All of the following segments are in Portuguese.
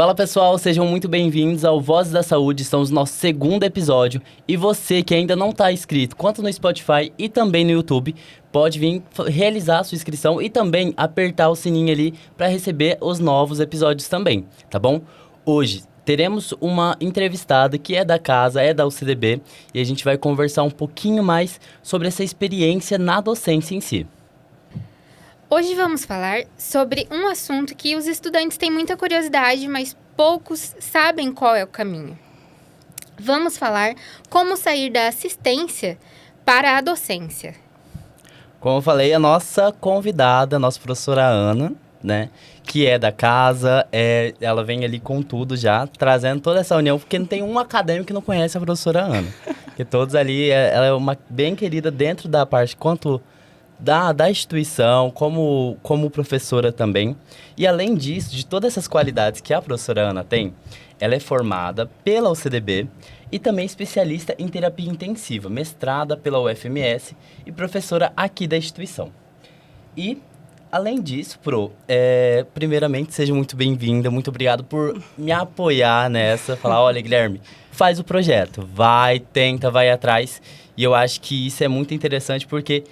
Fala pessoal, sejam muito bem-vindos ao Vozes da Saúde, estamos no nosso segundo episódio. E você que ainda não está inscrito, quanto no Spotify e também no YouTube, pode vir realizar a sua inscrição e também apertar o sininho ali para receber os novos episódios também, tá bom? Hoje teremos uma entrevistada que é da casa, é da UCDB, e a gente vai conversar um pouquinho mais sobre essa experiência na docência em si. Hoje vamos falar sobre um assunto que os estudantes têm muita curiosidade, mas poucos sabem qual é o caminho. Vamos falar como sair da assistência para a docência. Como eu falei, a nossa convidada, a nossa professora Ana, né, que é da casa, ela vem ali com tudo já, trazendo toda essa união, porque não tem um acadêmico que não conhece a professora Ana. Porque todos ali, ela é uma bem querida dentro da parte, quanto da instituição, como professora também. E além disso, de todas essas qualidades que a professora Ana tem, ela é formada pela UCDB e também especialista em terapia intensiva, mestrada pela UFMS e professora aqui da instituição. E, além disso, primeiramente, seja muito bem-vinda, muito obrigado por me apoiar nessa, falar, olha, Guilherme, faz o projeto, vai, tenta, vai atrás. E eu acho que isso é muito interessante porque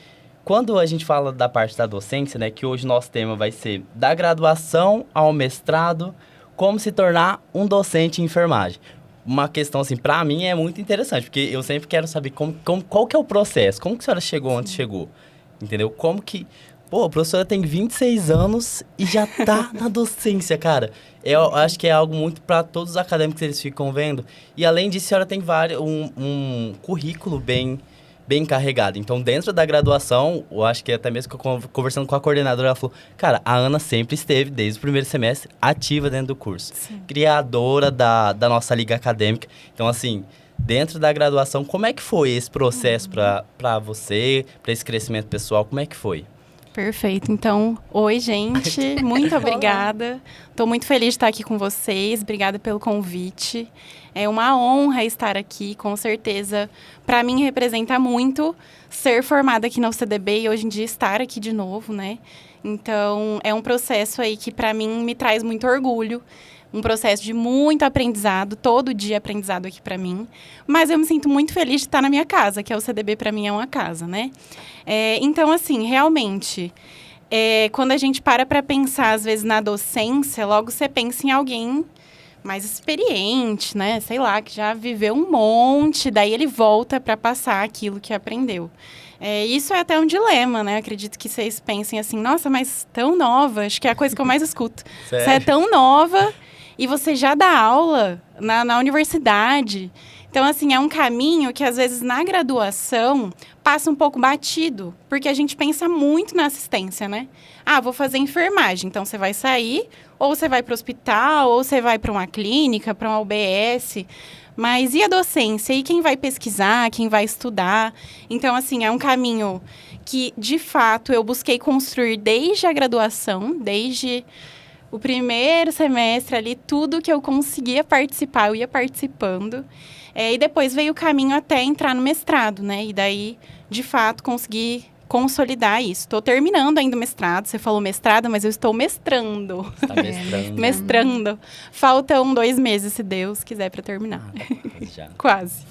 quando a gente fala da parte da docência, né, que hoje o nosso tema vai ser da graduação ao mestrado, como se tornar um docente em enfermagem. Uma questão, assim, para mim é muito interessante, porque eu sempre quero saber qual que é o processo, como que a senhora chegou onde chegou, entendeu? Como que... Pô, a professora tem 26 anos e já tá na docência, cara. Eu acho que é algo muito para todos os acadêmicos que eles ficam vendo. E além disso, a senhora tem um currículo bem carregado. Então, dentro da graduação, eu acho que até mesmo conversando com a coordenadora, ela falou, cara, a Ana sempre esteve, desde o primeiro semestre, ativa dentro do curso. Sim. Criadora da nossa liga acadêmica. Então, assim, dentro da graduação, como é que foi esse processo para você, para esse crescimento pessoal? Como é que foi? Perfeito. Então, oi, gente. Muito obrigada. Estou muito feliz de estar aqui com vocês. Obrigada pelo convite. É uma honra estar aqui, com certeza. Para mim, representa muito ser formada aqui na UCDB e hoje em dia estar aqui de novo, né? Então, é um processo aí que, para mim, me traz muito orgulho. Um processo de muito aprendizado, todo dia aprendizado aqui para mim. Mas eu me sinto muito feliz de estar na minha casa, que a UCDB para mim é uma casa, né? Então, assim, realmente, quando a gente para pensar, às vezes, na docência, logo você pensa em alguém mais experiente, né? Sei lá, que já viveu um monte, daí ele volta para passar aquilo que aprendeu. Isso é até um dilema, né? Acredito que vocês pensem assim, nossa, mas tão nova, acho que é a coisa que eu mais escuto. Sério? Você é tão nova e você já dá aula na universidade. Então, assim, é um caminho que, às vezes, na graduação, passa um pouco batido, porque a gente pensa muito na assistência, né? Ah, vou fazer enfermagem, então você vai sair, ou você vai para o hospital, ou você vai para uma clínica, para uma UBS. Mas e a docência? E quem vai pesquisar, quem vai estudar? Então, assim, é um caminho que, de fato, eu busquei construir desde a graduação, desde o primeiro semestre ali, tudo que eu conseguia participar, eu ia participando. E depois veio o caminho até entrar no mestrado, né? E daí, de fato, consegui consolidar isso. Estou terminando ainda o mestrado. Você falou mestrado, mas eu estou mestrando. Está mestrando. Mestrando. Faltam 2 meses, se Deus quiser, para terminar. Já. Quase.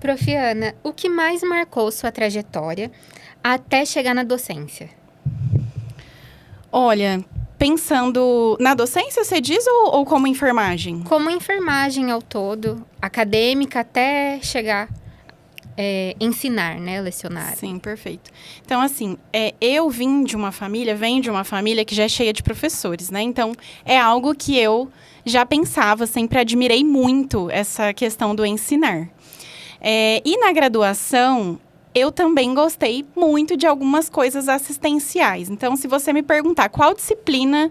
Prof. Ana, o que mais marcou sua trajetória até chegar na docência? Olha, pensando na docência, você diz, ou como enfermagem? Como enfermagem ao todo, acadêmica, até chegar ensinar, né, lecionar. Sim, perfeito. Então, assim, eu venho de uma família que já é cheia de professores, né? Então, é algo que eu já pensava, sempre admirei muito essa questão do ensinar. E na graduação, eu também gostei muito de algumas coisas assistenciais. Então, se você me perguntar qual disciplina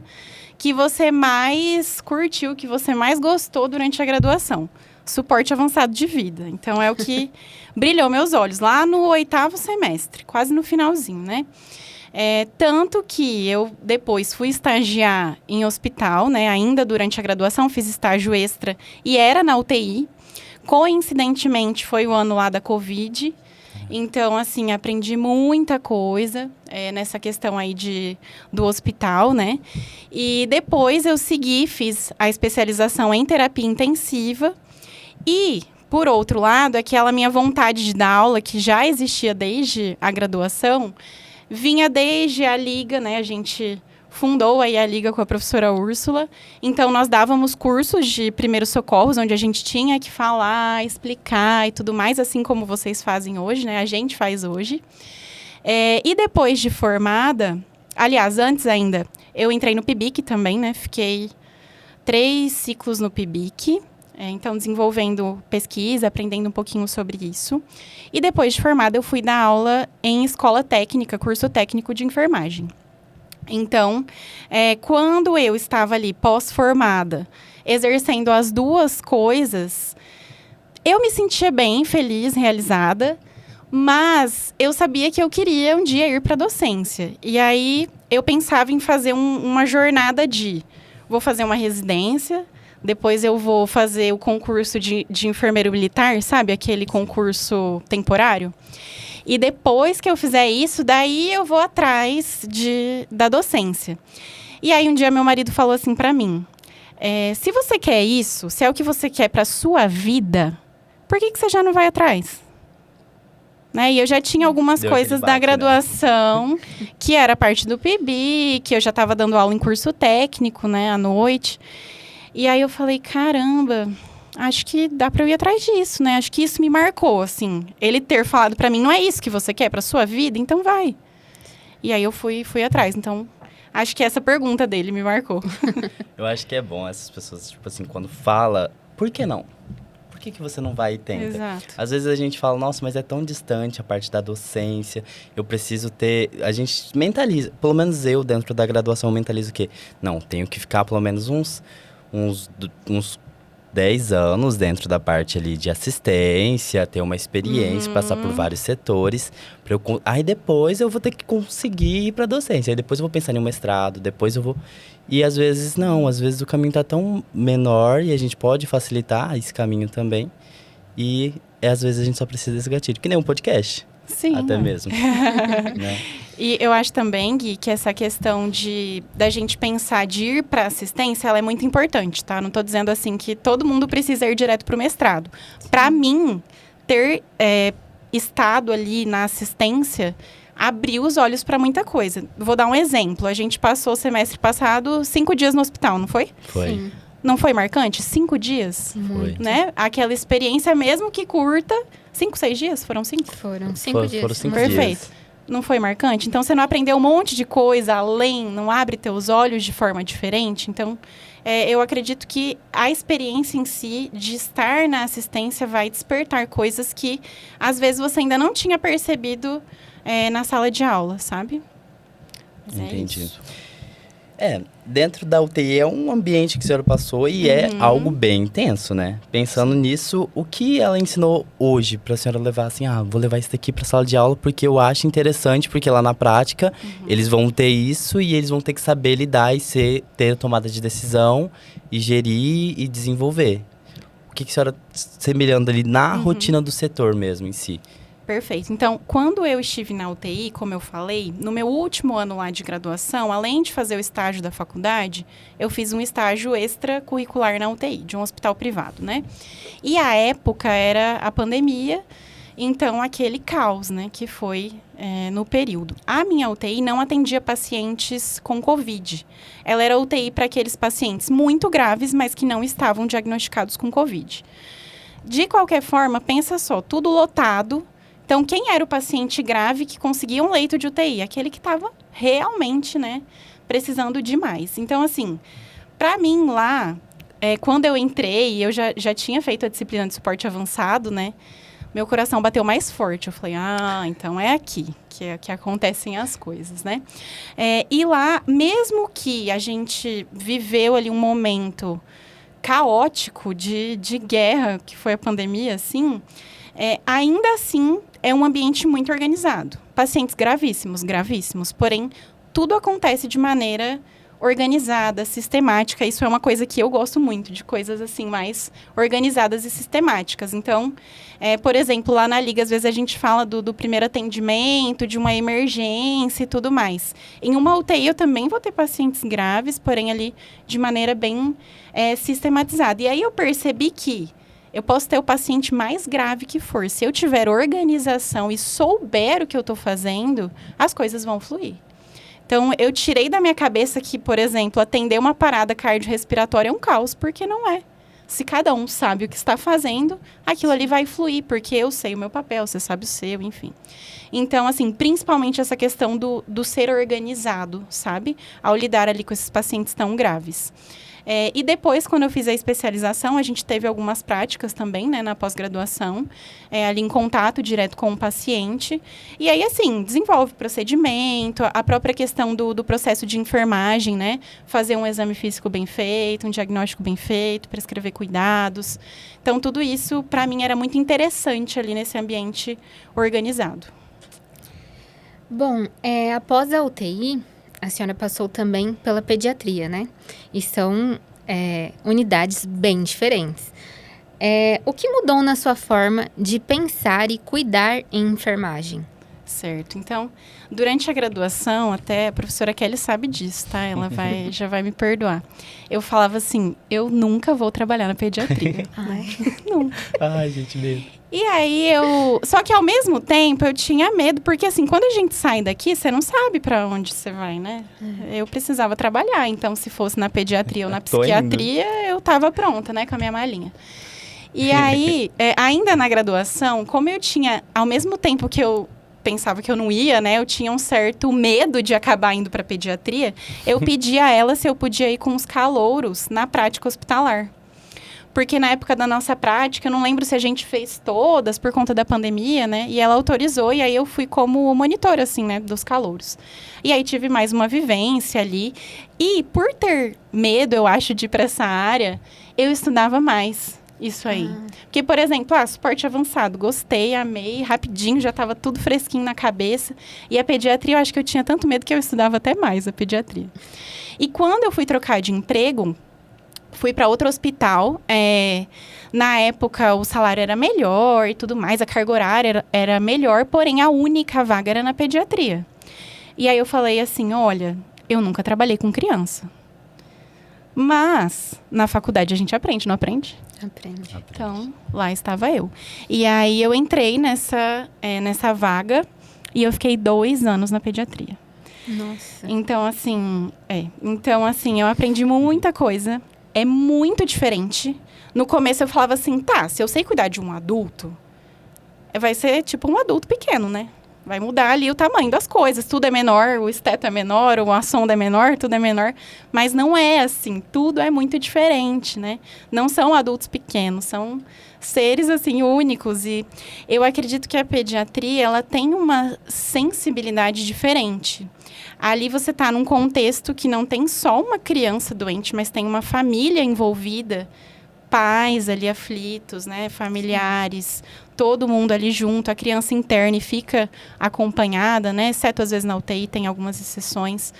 que você mais curtiu, que você mais gostou durante a graduação? Suporte avançado de vida. Então, é o que brilhou meus olhos lá no 8º semestre, quase no finalzinho, né? Tanto que eu depois fui estagiar em hospital, né? Ainda durante a graduação, fiz estágio extra e era na UTI. Coincidentemente, foi o ano lá da Covid. Então, assim, aprendi muita coisa nessa questão aí do hospital, né? E depois eu fiz a especialização em terapia intensiva. E, por outro lado, aquela minha vontade de dar aula, que já existia desde a graduação, vinha desde a Liga, né? A gente fundou aí a Liga com a professora Úrsula. Então, nós dávamos cursos de primeiros socorros, onde a gente tinha que falar, explicar e tudo mais, assim como vocês fazem hoje, né? A gente faz hoje. E depois de formada, aliás, antes ainda, eu entrei no PIBIC também, né? Fiquei 3 ciclos no PIBIC. Então, desenvolvendo pesquisa, aprendendo um pouquinho sobre isso. E depois de formada, eu fui dar aula em escola técnica, curso técnico de enfermagem. Então, quando eu estava ali pós-formada, exercendo as duas coisas, eu me sentia bem, feliz, realizada, mas eu sabia que eu queria um dia ir para a docência. E aí, eu pensava em fazer uma jornada vou fazer uma residência, depois eu vou fazer o concurso de enfermeiro militar, sabe? Aquele concurso temporário. E depois que eu fizer isso, daí eu vou atrás da docência. E aí um dia meu marido falou assim pra mim, se você quer isso, se é o que você quer pra sua vida, por que você já não vai atrás? Né? E eu já tinha algumas coisas da graduação, né? Que era parte do PIB, que eu já estava dando aula em curso técnico, né, à noite. E aí eu falei, caramba, acho que dá para eu ir atrás disso, né? Acho que isso me marcou, assim. Ele ter falado para mim, não é isso que você quer para sua vida? Então vai. E aí eu fui atrás. Então, acho que essa pergunta dele me marcou. Eu acho que é bom essas pessoas, tipo assim, quando fala, por que não? Por que você não vai e tenta? Exato. Às vezes a gente fala, nossa, mas é tão distante a parte da docência, eu preciso ter... A gente mentaliza, pelo menos eu, dentro da graduação, mentalizo o quê? Não, tenho que ficar pelo menos uns 10 anos dentro da parte ali de assistência, ter uma experiência, passar por vários setores. Aí depois eu vou ter que conseguir ir para docência. Aí depois eu vou pensar em um mestrado, depois eu vou... E às vezes não, às vezes o caminho tá tão menor e a gente pode facilitar esse caminho também. E às vezes a gente só precisa desse gatilho, que nem um podcast. Sim. Até mesmo. Né? E eu acho também, Gui, que essa questão da gente pensar de ir para assistência, ela é muito importante, tá? Não estou dizendo assim que todo mundo precisa ir direto para o mestrado. Para mim, ter estado ali na assistência abriu os olhos para muita coisa. Vou dar um exemplo. A gente passou o semestre passado 5 dias no hospital, não foi? Foi. Sim. Não foi marcante? 5 dias? Foi. Né? Aquela experiência, mesmo que curta, 5, 6 dias? Foram 5? Foram 5 dias. Foram 5 Perfeito. dias. Não foi marcante? Então, você não aprendeu um monte de coisa além, não abre teus olhos de forma diferente? Então, eu acredito que a experiência em si de estar na assistência vai despertar coisas que, às vezes, você ainda não tinha percebido na sala de aula, sabe? Mas entendi. Dentro da UTI é um ambiente que a senhora passou e é algo bem intenso, né? Pensando nisso, o que ela ensinou hoje pra senhora levar assim, vou levar isso daqui pra sala de aula porque eu acho interessante, porque lá na prática eles vão ter isso e eles vão ter que saber lidar e ter tomada de decisão e gerir e desenvolver. O que a senhora, semelhando ali na rotina do setor mesmo em si? Perfeito. Então, quando eu estive na UTI, como eu falei, no meu último ano lá de graduação, além de fazer o estágio da faculdade, eu fiz um estágio extracurricular na UTI, de um hospital privado, né? E a época era a pandemia, então aquele caos, né, que foi no período. A minha UTI não atendia pacientes com Covid. Ela era UTI para aqueles pacientes muito graves, mas que não estavam diagnosticados com Covid. De qualquer forma, pensa só, tudo lotado. Então, quem era o paciente grave que conseguia um leito de UTI? Aquele que estava realmente, né, precisando demais. Então, assim, para mim lá, quando eu entrei, eu já tinha feito a disciplina de suporte avançado, né? Meu coração bateu mais forte. Eu falei, então é aqui que acontecem as coisas, né? E lá, mesmo que a gente viveu ali um momento caótico de guerra, que foi a pandemia, assim... ainda assim, é um ambiente muito organizado. Pacientes gravíssimos, porém, tudo acontece de maneira organizada, sistemática. Isso é uma coisa que eu gosto muito, de coisas assim mais organizadas e sistemáticas. Então, por exemplo, lá na Liga, às vezes a gente fala do primeiro atendimento, de uma emergência e tudo mais. Em uma UTI eu também vou ter pacientes graves, porém ali de maneira bem sistematizada. E aí eu percebi que eu posso ter o paciente mais grave que for. Se eu tiver organização e souber o que eu estou fazendo, as coisas vão fluir. Então, eu tirei da minha cabeça que, por exemplo, atender uma parada cardiorrespiratória é um caos, porque não é. Se cada um sabe o que está fazendo, aquilo ali vai fluir, porque eu sei o meu papel, você sabe o seu, enfim. Então, assim, principalmente essa questão do ser organizado, sabe? Ao lidar ali com esses pacientes tão graves. E depois, quando eu fiz a especialização, a gente teve algumas práticas também, né, na pós-graduação, ali em contato direto com o paciente. E aí, assim, desenvolve procedimento, a própria questão do processo de enfermagem, né, fazer um exame físico bem feito, um diagnóstico bem feito, prescrever cuidados. Então, tudo isso, para mim, era muito interessante ali nesse ambiente organizado. Bom, após a UTI, a senhora passou também pela pediatria, né? E são unidades bem diferentes. O que mudou na sua forma de pensar e cuidar em enfermagem? Certo. Então, durante a graduação, até a professora Kelly sabe disso, tá? Ela já vai me perdoar. Eu falava assim, eu nunca vou trabalhar na pediatria. Nunca. Ai, gente, medo. E aí Só que ao mesmo tempo eu tinha medo, porque assim, quando a gente sai daqui, você não sabe pra onde você vai, né? Eu precisava trabalhar, então se fosse na pediatria ou na psiquiatria, eu tava pronta, né, com a minha malinha. E aí, ainda na graduação, como eu tinha, ao mesmo tempo que eu pensava que eu não ia, né? Eu tinha um certo medo de acabar indo pra pediatria. Eu pedi a ela se eu podia ir com os calouros na prática hospitalar. Porque na época da nossa prática, eu não lembro se a gente fez todas por conta da pandemia, né? E ela autorizou, e aí eu fui como monitora, assim, né? Dos calouros. E aí tive mais uma vivência ali. E por ter medo, eu acho, de ir pra essa área, eu estudava mais. Isso aí. Porque, por exemplo, suporte avançado. Gostei, amei, rapidinho, já estava tudo fresquinho na cabeça. E a pediatria, eu acho que eu tinha tanto medo que eu estudava até mais a pediatria. E quando eu fui trocar de emprego, fui para outro hospital. Na época, o salário era melhor e tudo mais, a carga horária era melhor, porém, a única vaga era na pediatria. E aí eu falei assim, olha, eu nunca trabalhei com criança. Mas, na faculdade a gente aprende, não aprende? Aprende. Então, lá estava eu. E aí, eu entrei nessa vaga e eu fiquei 2 anos na pediatria. Nossa. Então, assim, eu aprendi muita coisa. É muito diferente. No começo, eu falava assim, se eu sei cuidar de um adulto, vai ser tipo um adulto pequeno, né? Vai mudar ali o tamanho das coisas. Tudo é menor, o esteto é menor, a sonda é menor, tudo é menor. Mas não é assim. Tudo é muito diferente, né? Não são adultos pequenos, são seres, assim, únicos. E eu acredito que a pediatria, ela tem uma sensibilidade diferente. Ali você está num contexto que não tem só uma criança doente, mas tem uma família envolvida, pais ali aflitos, né? Familiares, todo mundo ali junto, a criança interna e fica acompanhada, né? Exceto às vezes na UTI, tem algumas exceções.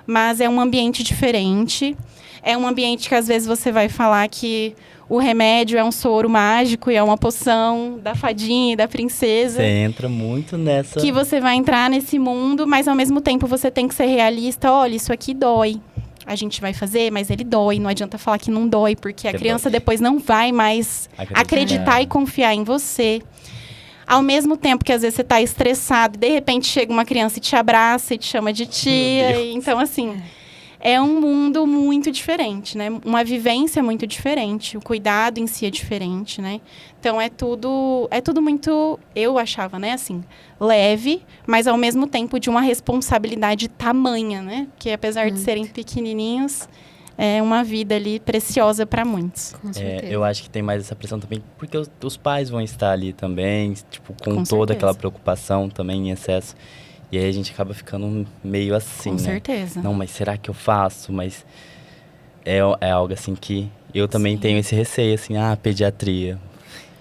Mas é um ambiente diferente. É um ambiente que às vezes você vai falar que o remédio é um soro mágico e é uma poção da fadinha e da princesa. Você entra muito nessa... Que você vai entrar nesse mundo, mas ao mesmo tempo você tem que ser realista. Olha, isso aqui dói. A gente vai fazer, mas ele dói. Não adianta falar que não dói, porque a criança depois não vai mais acreditar e confiar em você. Ao mesmo tempo que às vezes você está estressado, de repente chega uma criança e te abraça e te chama de tia. Então, assim, é um mundo muito diferente, né? Uma vivência muito diferente. O cuidado em si é diferente, né? Então, é tudo muito, eu achava, né? Assim, leve, mas ao mesmo tempo de uma responsabilidade tamanha, né? Que apesar de serem pequenininhos, é uma vida ali preciosa para muitos. Com certeza. Eu acho que tem mais essa pressão também, porque os pais vão estar ali também, tipo, com toda certeza. aquela preocupação também em excesso. E aí a gente acaba ficando meio assim, Com né? certeza. Não, mas será que eu faço? Mas é algo assim que eu também tenho esse receio, assim, pediatria.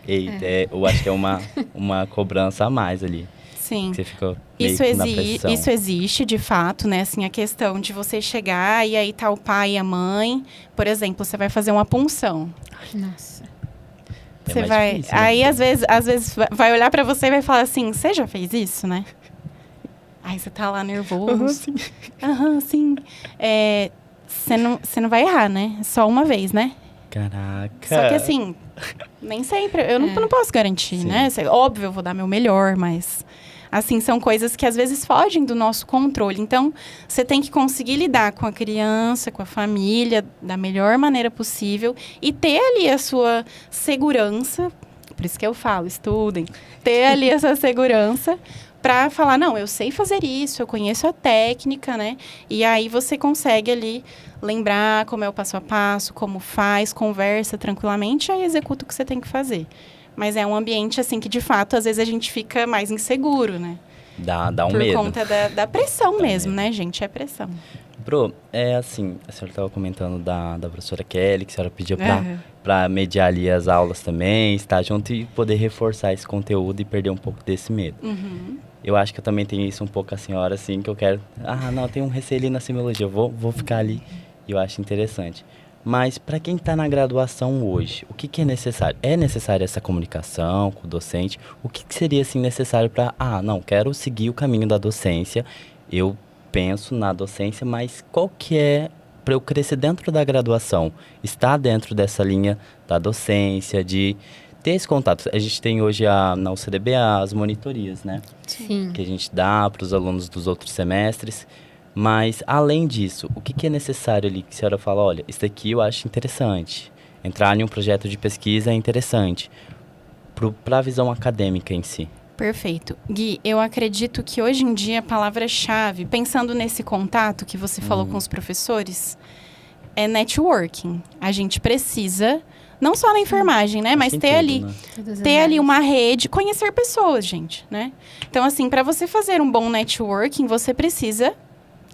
Eita, eu acho que é uma cobrança a mais ali. Sim. Que você ficou meio que na pressão. Isso existe, de fato, né? Assim, a questão de você chegar e aí tá o pai e a mãe. Por exemplo, você vai fazer uma punção. Nossa. É Você mais vai... difícil, né? Aí, às vezes, vai olhar pra você e vai falar assim, você já fez isso, né? Aí você tá lá nervoso. Aham, sim. Você não vai errar, né? Só uma vez, né? Caraca. Só que assim, nem sempre. Eu não posso garantir, Sim. né? Óbvio, eu vou dar meu melhor, mas... Assim, são coisas que às vezes fogem do nosso controle. Então, você tem que conseguir lidar com a criança, com a família, da melhor maneira possível. E ter ali a sua segurança. Por isso que eu falo, estudem. Ter ali essa segurança para falar, não, eu sei fazer isso, eu conheço a técnica, né? E aí você consegue ali lembrar como é o passo a passo, como faz, conversa tranquilamente, e aí executa o que você tem que fazer. Mas é um ambiente, assim, que de fato, às vezes a gente fica mais inseguro, né? Dá um Por medo. conta da pressão Dá mesmo, medo. né, gente? É pressão. Bro, é assim, a senhora estava comentando da professora Kelly, que a senhora pediu Aham. pra mediar ali as aulas também, estar junto e poder reforçar esse conteúdo e perder um pouco desse medo. Uhum. Eu acho que eu também tenho isso um pouco com a senhora, assim, que eu quero... Ah, não, tem um receio ali na semiologia, eu vou ficar ali. E eu acho interessante. Mas para quem está na graduação hoje, o que é necessário? É necessário essa comunicação com o docente? O que seria, assim, necessário para... Ah, não, quero seguir o caminho da docência, eu penso na docência, mas qual que é para eu crescer dentro da graduação? Estar dentro dessa linha da docência, de ter esse contato. A gente tem hoje na UCDB as monitorias, né? Sim. Que a gente dá para os alunos dos outros semestres. Mas, além disso, o que é necessário ali que a senhora fala, olha, isso daqui eu acho interessante. Entrar em um projeto de pesquisa é interessante. Para a visão acadêmica em si. Perfeito. Gui, eu acredito que hoje em dia a palavra-chave, pensando nesse contato que você falou com os professores, é networking. A gente precisa, não só na enfermagem, né? Mas Acho que ter em tudo, ali... né? Todas as Ter ali áreas. uma rede, conhecer pessoas, gente, né? Então, assim, para você fazer um bom networking, você precisa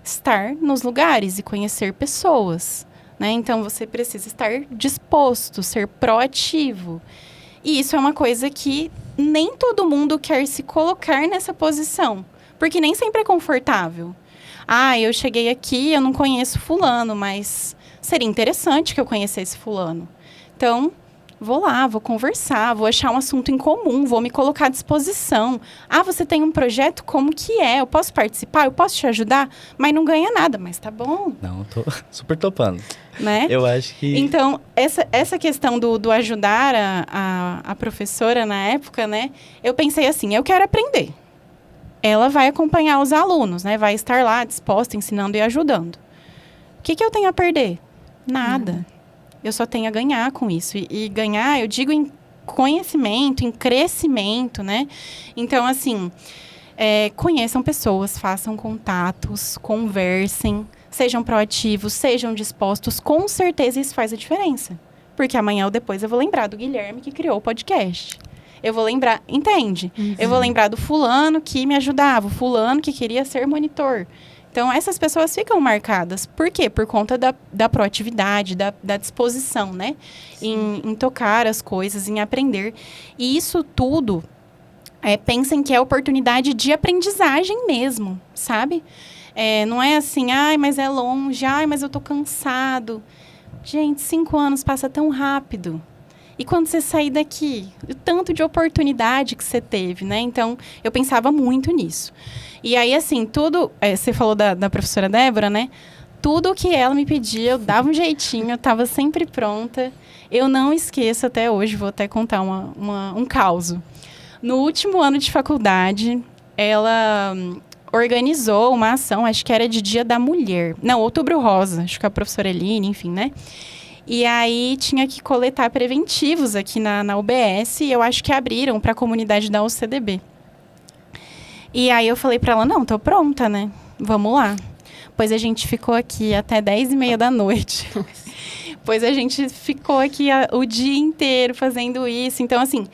estar nos lugares e conhecer pessoas, né? Então, você precisa estar disposto, ser proativo. E isso é uma coisa que nem todo mundo quer se colocar nessa posição, porque nem sempre é confortável. Ah, eu cheguei aqui, eu não conheço fulano, mas seria interessante que eu conhecesse fulano. Então, vou lá, vou conversar, vou achar um assunto em comum, vou me colocar à disposição. Ah, você tem um projeto? Como que é? Eu posso participar? Eu posso te ajudar? Mas não ganha nada, mas tá bom, Não, tô super topando. né? Eu acho que... Então, essa questão do ajudar a professora na época, né? Eu pensei assim, eu quero aprender. Ela vai acompanhar os alunos, né? Vai estar lá disposta, ensinando e ajudando. O que eu tenho a perder? Nada. Eu só tenho a ganhar com isso. E ganhar, eu digo em conhecimento, em crescimento, né? Então, assim, conheçam pessoas, façam contatos, conversem, sejam proativos, sejam dispostos. Com certeza isso faz a diferença. Porque amanhã ou depois eu vou lembrar do Guilherme que criou o podcast. Eu vou lembrar, entende? Eu vou lembrar do fulano que me ajudava, o fulano que queria ser monitor. Então, essas pessoas ficam marcadas. Por quê? Por conta da proatividade, da disposição, né? Em tocar as coisas, em aprender. E isso tudo, pensem que é oportunidade de aprendizagem mesmo, sabe? Não é assim, ai, mas é longe, ai, mas eu tô cansado. Gente, 5 anos passa tão rápido. E quando você sair daqui, o tanto de oportunidade que você teve, né? Então, eu pensava muito nisso. E aí, assim, tudo... você falou da professora Débora, né? Tudo que ela me pedia, eu dava um jeitinho, eu estava sempre pronta. Eu não esqueço até hoje, vou até contar um caso. No último ano de faculdade, ela organizou uma ação, acho que era de Dia da Mulher. Não, Outubro Rosa, acho que a professora Eline, enfim, né? E aí tinha que coletar preventivos aqui na UBS e eu acho que abriram para a comunidade da UCDB. E aí eu falei para ela, não, tô pronta, né? Vamos lá. Pois a gente ficou aqui até 10h30 da noite. Pois a gente ficou aqui o dia inteiro fazendo isso. Então, assim,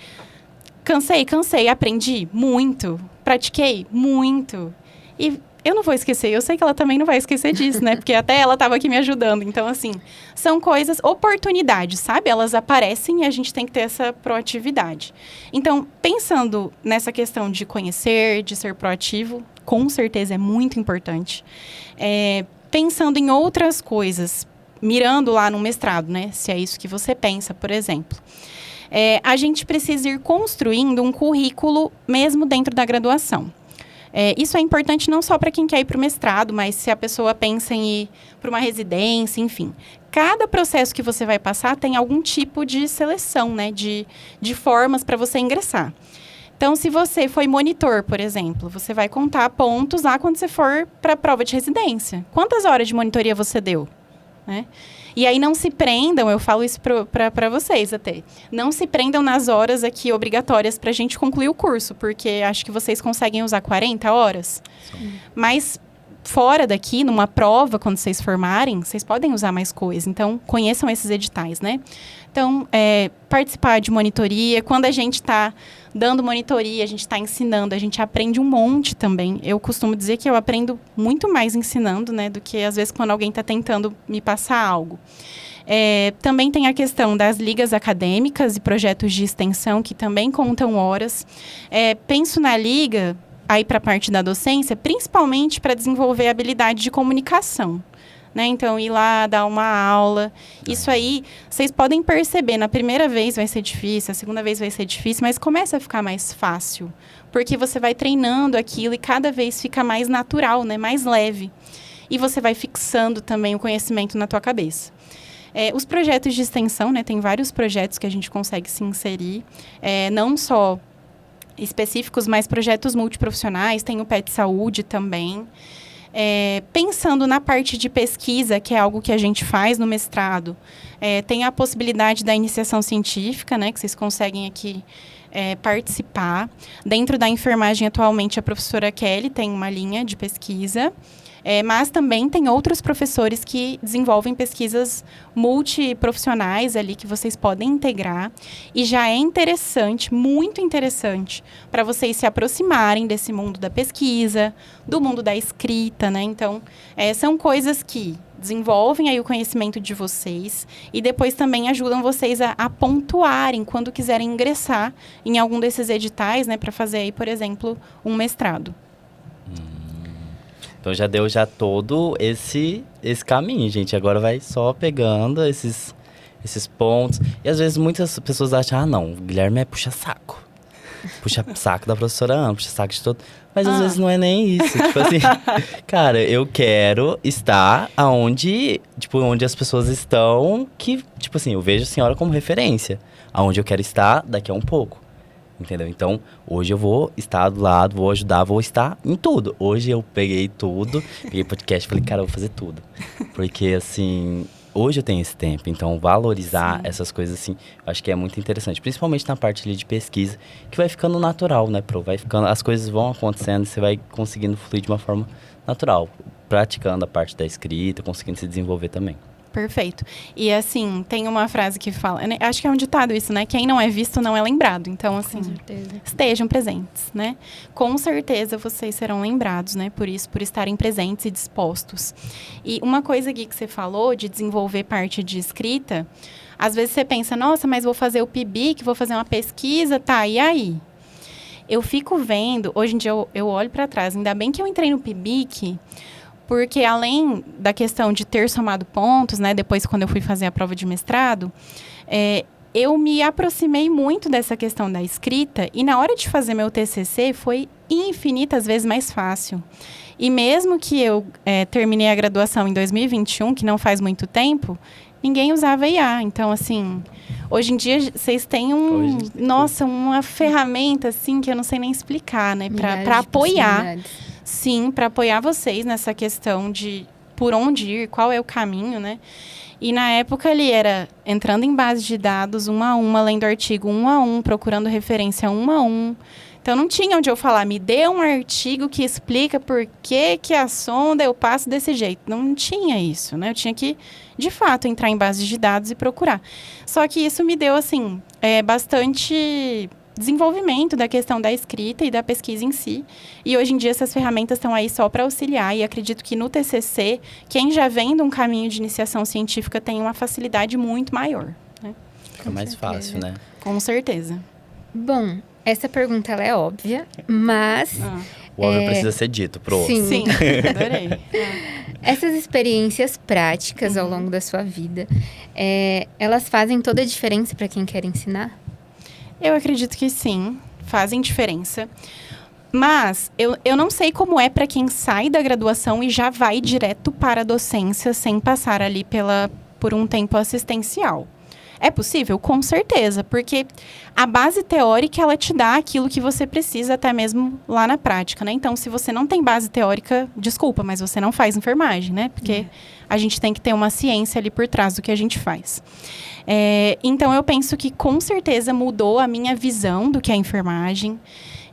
cansei, aprendi muito, pratiquei muito. E eu não vou esquecer. Eu sei que ela também não vai esquecer disso, né? Porque até ela estava aqui me ajudando. Então, assim, são coisas, oportunidades, sabe? Elas aparecem e a gente tem que ter essa proatividade. Então, pensando nessa questão de conhecer, de ser proativo, com certeza é muito importante. Pensando em outras coisas, mirando lá no mestrado, né? Se é isso que você pensa, por exemplo. A gente precisa ir construindo um currículo mesmo dentro da graduação. Isso é importante não só para quem quer ir para o mestrado, mas se a pessoa pensa em ir para uma residência, enfim. Cada processo que você vai passar tem algum tipo de seleção, né? De formas para você ingressar. Então, se você foi monitor, por exemplo, você vai contar pontos lá quando você for para a prova de residência. Quantas horas de monitoria você deu? Né? E aí não se prendam, eu falo isso para vocês até, não se prendam nas horas aqui obrigatórias para a gente concluir o curso, porque acho que vocês conseguem usar 40 horas. Sim. Mas fora daqui, numa prova, quando vocês formarem, vocês podem usar mais coisas. Então, conheçam esses editais, né? Então, participar de monitoria. Quando a gente está dando monitoria, a gente está ensinando, a gente aprende um monte também. Eu costumo dizer que eu aprendo muito mais ensinando, né? Do que, às vezes, quando alguém está tentando me passar algo. Também tem a questão das ligas acadêmicas e projetos de extensão, que também contam horas. Penso na liga, aí para a parte da docência, principalmente para desenvolver a habilidade de comunicação. Né? Então, ir lá, dar uma aula. Isso aí, vocês podem perceber, na primeira vez vai ser difícil, a segunda vez vai ser difícil, mas começa a ficar mais fácil. Porque você vai treinando aquilo e cada vez fica mais natural, né? Mais leve. E você vai fixando também o conhecimento na tua cabeça. Os projetos de extensão, né? Tem vários projetos que a gente consegue se inserir. Não só específicos, mas projetos multiprofissionais. Tem o PET Saúde também. Pensando na parte de pesquisa, que é algo que a gente faz no mestrado, tem a possibilidade da iniciação científica, né, que vocês conseguem aqui participar. Dentro da enfermagem, atualmente, a professora Kelly tem uma linha de pesquisa, mas também tem outros professores que desenvolvem pesquisas multiprofissionais ali que vocês podem integrar. E já é interessante, muito interessante, para vocês se aproximarem desse mundo da pesquisa, do mundo da escrita, né? Então, são coisas que desenvolvem aí o conhecimento de vocês e depois também ajudam vocês a pontuarem quando quiserem ingressar em algum desses editais, né? Para fazer aí, por exemplo, um mestrado. Então já deu todo esse caminho, gente. Agora vai só pegando esses pontos. E às vezes muitas pessoas acham, não, o Guilherme é puxa-saco. Puxa-saco da professora Ana, puxa-saco de todo. Mas às vezes não é nem isso. Tipo assim, cara, eu quero estar onde as pessoas estão, que, tipo assim, eu vejo a senhora como referência. Aonde eu quero estar daqui a um pouco. Entendeu? Então, hoje eu vou estar do lado, vou ajudar, vou estar em tudo. Hoje eu peguei tudo, peguei podcast e falei, cara, eu vou fazer tudo. Porque, assim, hoje eu tenho esse tempo. Então, valorizar essas coisas, assim, eu acho que é muito interessante. Principalmente na parte ali de pesquisa, que vai ficando natural, né, Pro? Vai ficando, as coisas vão acontecendo e você vai conseguindo fluir de uma forma natural. Praticando a parte da escrita, conseguindo se desenvolver também. Perfeito. E, assim, tem uma frase que fala... Né? Acho que é um ditado isso, né? Quem não é visto não é lembrado. Então, assim, estejam presentes, né? Com certeza vocês serão lembrados, né? Por isso, por estarem presentes e dispostos. E uma coisa aqui que você falou, de desenvolver parte de escrita, às vezes você pensa, nossa, mas vou fazer o PIBIC, vou fazer uma pesquisa, tá, e aí? Eu fico vendo... Hoje em dia, eu olho para trás. Ainda bem que eu entrei no PIBIC... Porque, além da questão de ter somado pontos, né, depois, quando eu fui fazer a prova de mestrado, eu me aproximei muito dessa questão da escrita e, na hora de fazer meu TCC, foi infinitas vezes mais fácil. E mesmo que eu terminei a graduação em 2021, que não faz muito tempo, ninguém usava IA. Então, assim, hoje em dia, vocês têm uma ferramenta, assim, que eu não sei nem explicar, né, para apoiar. Sim, para apoiar vocês nessa questão de por onde ir, qual é o caminho, né? E na época ele era entrando em base de dados 1 a 1, lendo artigo 1 a 1, procurando referência 1 a 1. Então não tinha onde eu falar, me dê um artigo que explica por que a sonda eu passo desse jeito. Não tinha isso, né? Eu tinha que, de fato, entrar em bases de dados e procurar. Só que isso me deu, assim, bastante desenvolvimento da questão da escrita e da pesquisa em si. E hoje em dia essas ferramentas estão aí só para auxiliar. E acredito que no TCC, quem já vem de um caminho de iniciação científica tem uma facilidade muito maior, né? Fica mais fácil, né? Com certeza. Bom, essa pergunta ela é óbvia, mas O óbvio precisa ser dito, pro. Sim. Sim, adorei. essas experiências práticas ao longo da sua vida, elas fazem toda a diferença para quem quer ensinar? Eu acredito que sim, fazem diferença. Mas eu não sei como é para quem sai da graduação e já vai direto para a docência sem passar ali por um tempo assistencial. É possível? Com certeza, porque a base teórica, ela te dá aquilo que você precisa até mesmo lá na prática, né? Então, se você não tem base teórica, desculpa, mas você não faz enfermagem, né? Porque a gente tem que ter uma ciência ali por trás do que a gente faz. Então, eu penso que com certeza mudou a minha visão do que é enfermagem,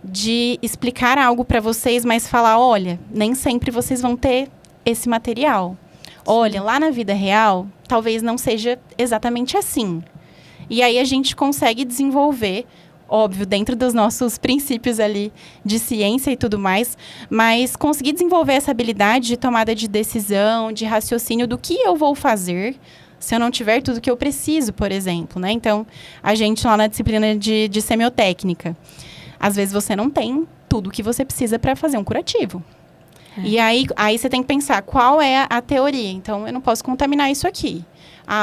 de explicar algo para vocês, mas falar, olha, nem sempre vocês vão ter esse material. Olha, lá na vida real, talvez não seja exatamente assim. E aí a gente consegue desenvolver, óbvio, dentro dos nossos princípios ali de ciência e tudo mais, mas conseguir desenvolver essa habilidade de tomada de decisão, de raciocínio do que eu vou fazer se eu não tiver tudo que eu preciso, por exemplo, né? Então, a gente lá na disciplina de semiotécnica, às vezes você não tem tudo o que você precisa para fazer um curativo. E aí você tem que pensar, qual é a teoria? Então, eu não posso contaminar isso aqui.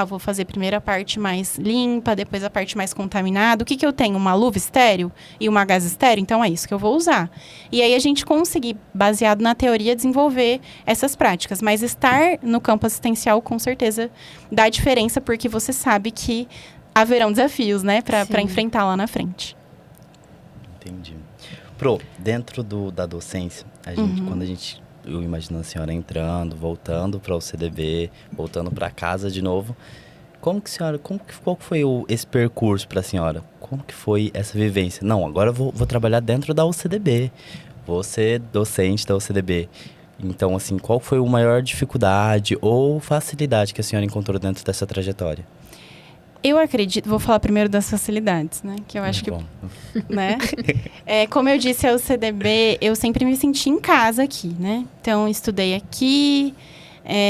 Vou fazer primeiro a parte mais limpa, depois a parte mais contaminada. O que eu tenho? Uma luva estéril e uma gás estéril? Então, é isso que eu vou usar. E aí, a gente conseguir, baseado na teoria, desenvolver essas práticas. Mas estar no campo assistencial, com certeza, dá diferença, porque você sabe que haverão desafios, né? Para enfrentar lá na frente. Entendi. Pro, dentro da docência, eu imagino a senhora entrando, voltando para o CDB, voltando para casa de novo. Qual que foi esse percurso para a senhora? Como que foi essa vivência? Não, agora eu vou trabalhar dentro da UCDB, vou ser docente da UCDB. Então, assim, qual foi a maior dificuldade ou facilidade que a senhora encontrou dentro dessa trajetória? Eu acredito, vou falar primeiro das facilidades, né? Que eu acho que, bom. Né? Como eu disse ao CDB, eu sempre me senti em casa aqui, né? Então, estudei aqui.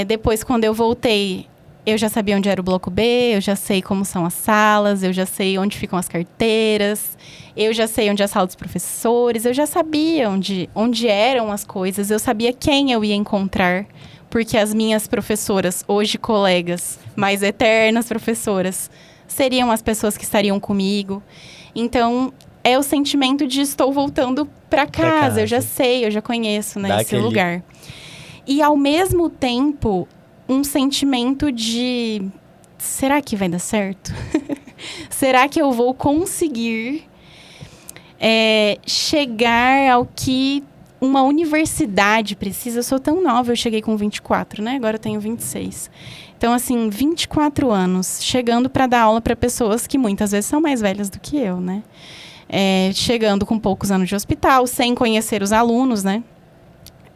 Depois, quando eu voltei, eu já sabia onde era o bloco B, eu já sei como são as salas, eu já sei onde ficam as carteiras, eu já sei onde é a sala dos professores, eu já sabia onde eram as coisas, eu sabia quem eu ia encontrar, porque as minhas professoras, hoje colegas, mais eternas professoras, seriam as pessoas que estariam comigo. Então, é o sentimento de estou voltando para casa. Eu já sei, eu já conheço, né, esse lugar. E, ao mesmo tempo, um sentimento de... Será que vai dar certo? Será que eu vou conseguir chegar ao que uma universidade precisa? Eu sou tão nova, eu cheguei com 24, né? Agora eu tenho 26. Então, assim, 24 anos, chegando para dar aula para pessoas que muitas vezes são mais velhas do que eu, né? Chegando com poucos anos de hospital, sem conhecer os alunos, né?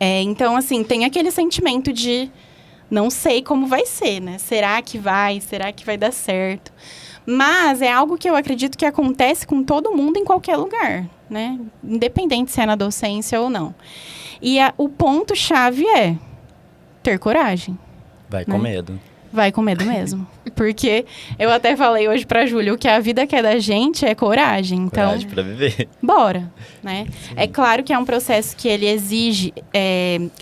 Então, assim, tem aquele sentimento de não sei como vai ser, né? Será que vai dar certo? Mas é algo que eu acredito que acontece com todo mundo em qualquer lugar, né? Independente se é na docência ou não. E o ponto-chave é ter coragem. Vai com medo. Vai com medo mesmo. Porque eu até falei hoje pra Júlia, o que a vida quer da gente é coragem. Então, coragem pra viver. Bora, né? Sim. É claro que é um processo que ele exige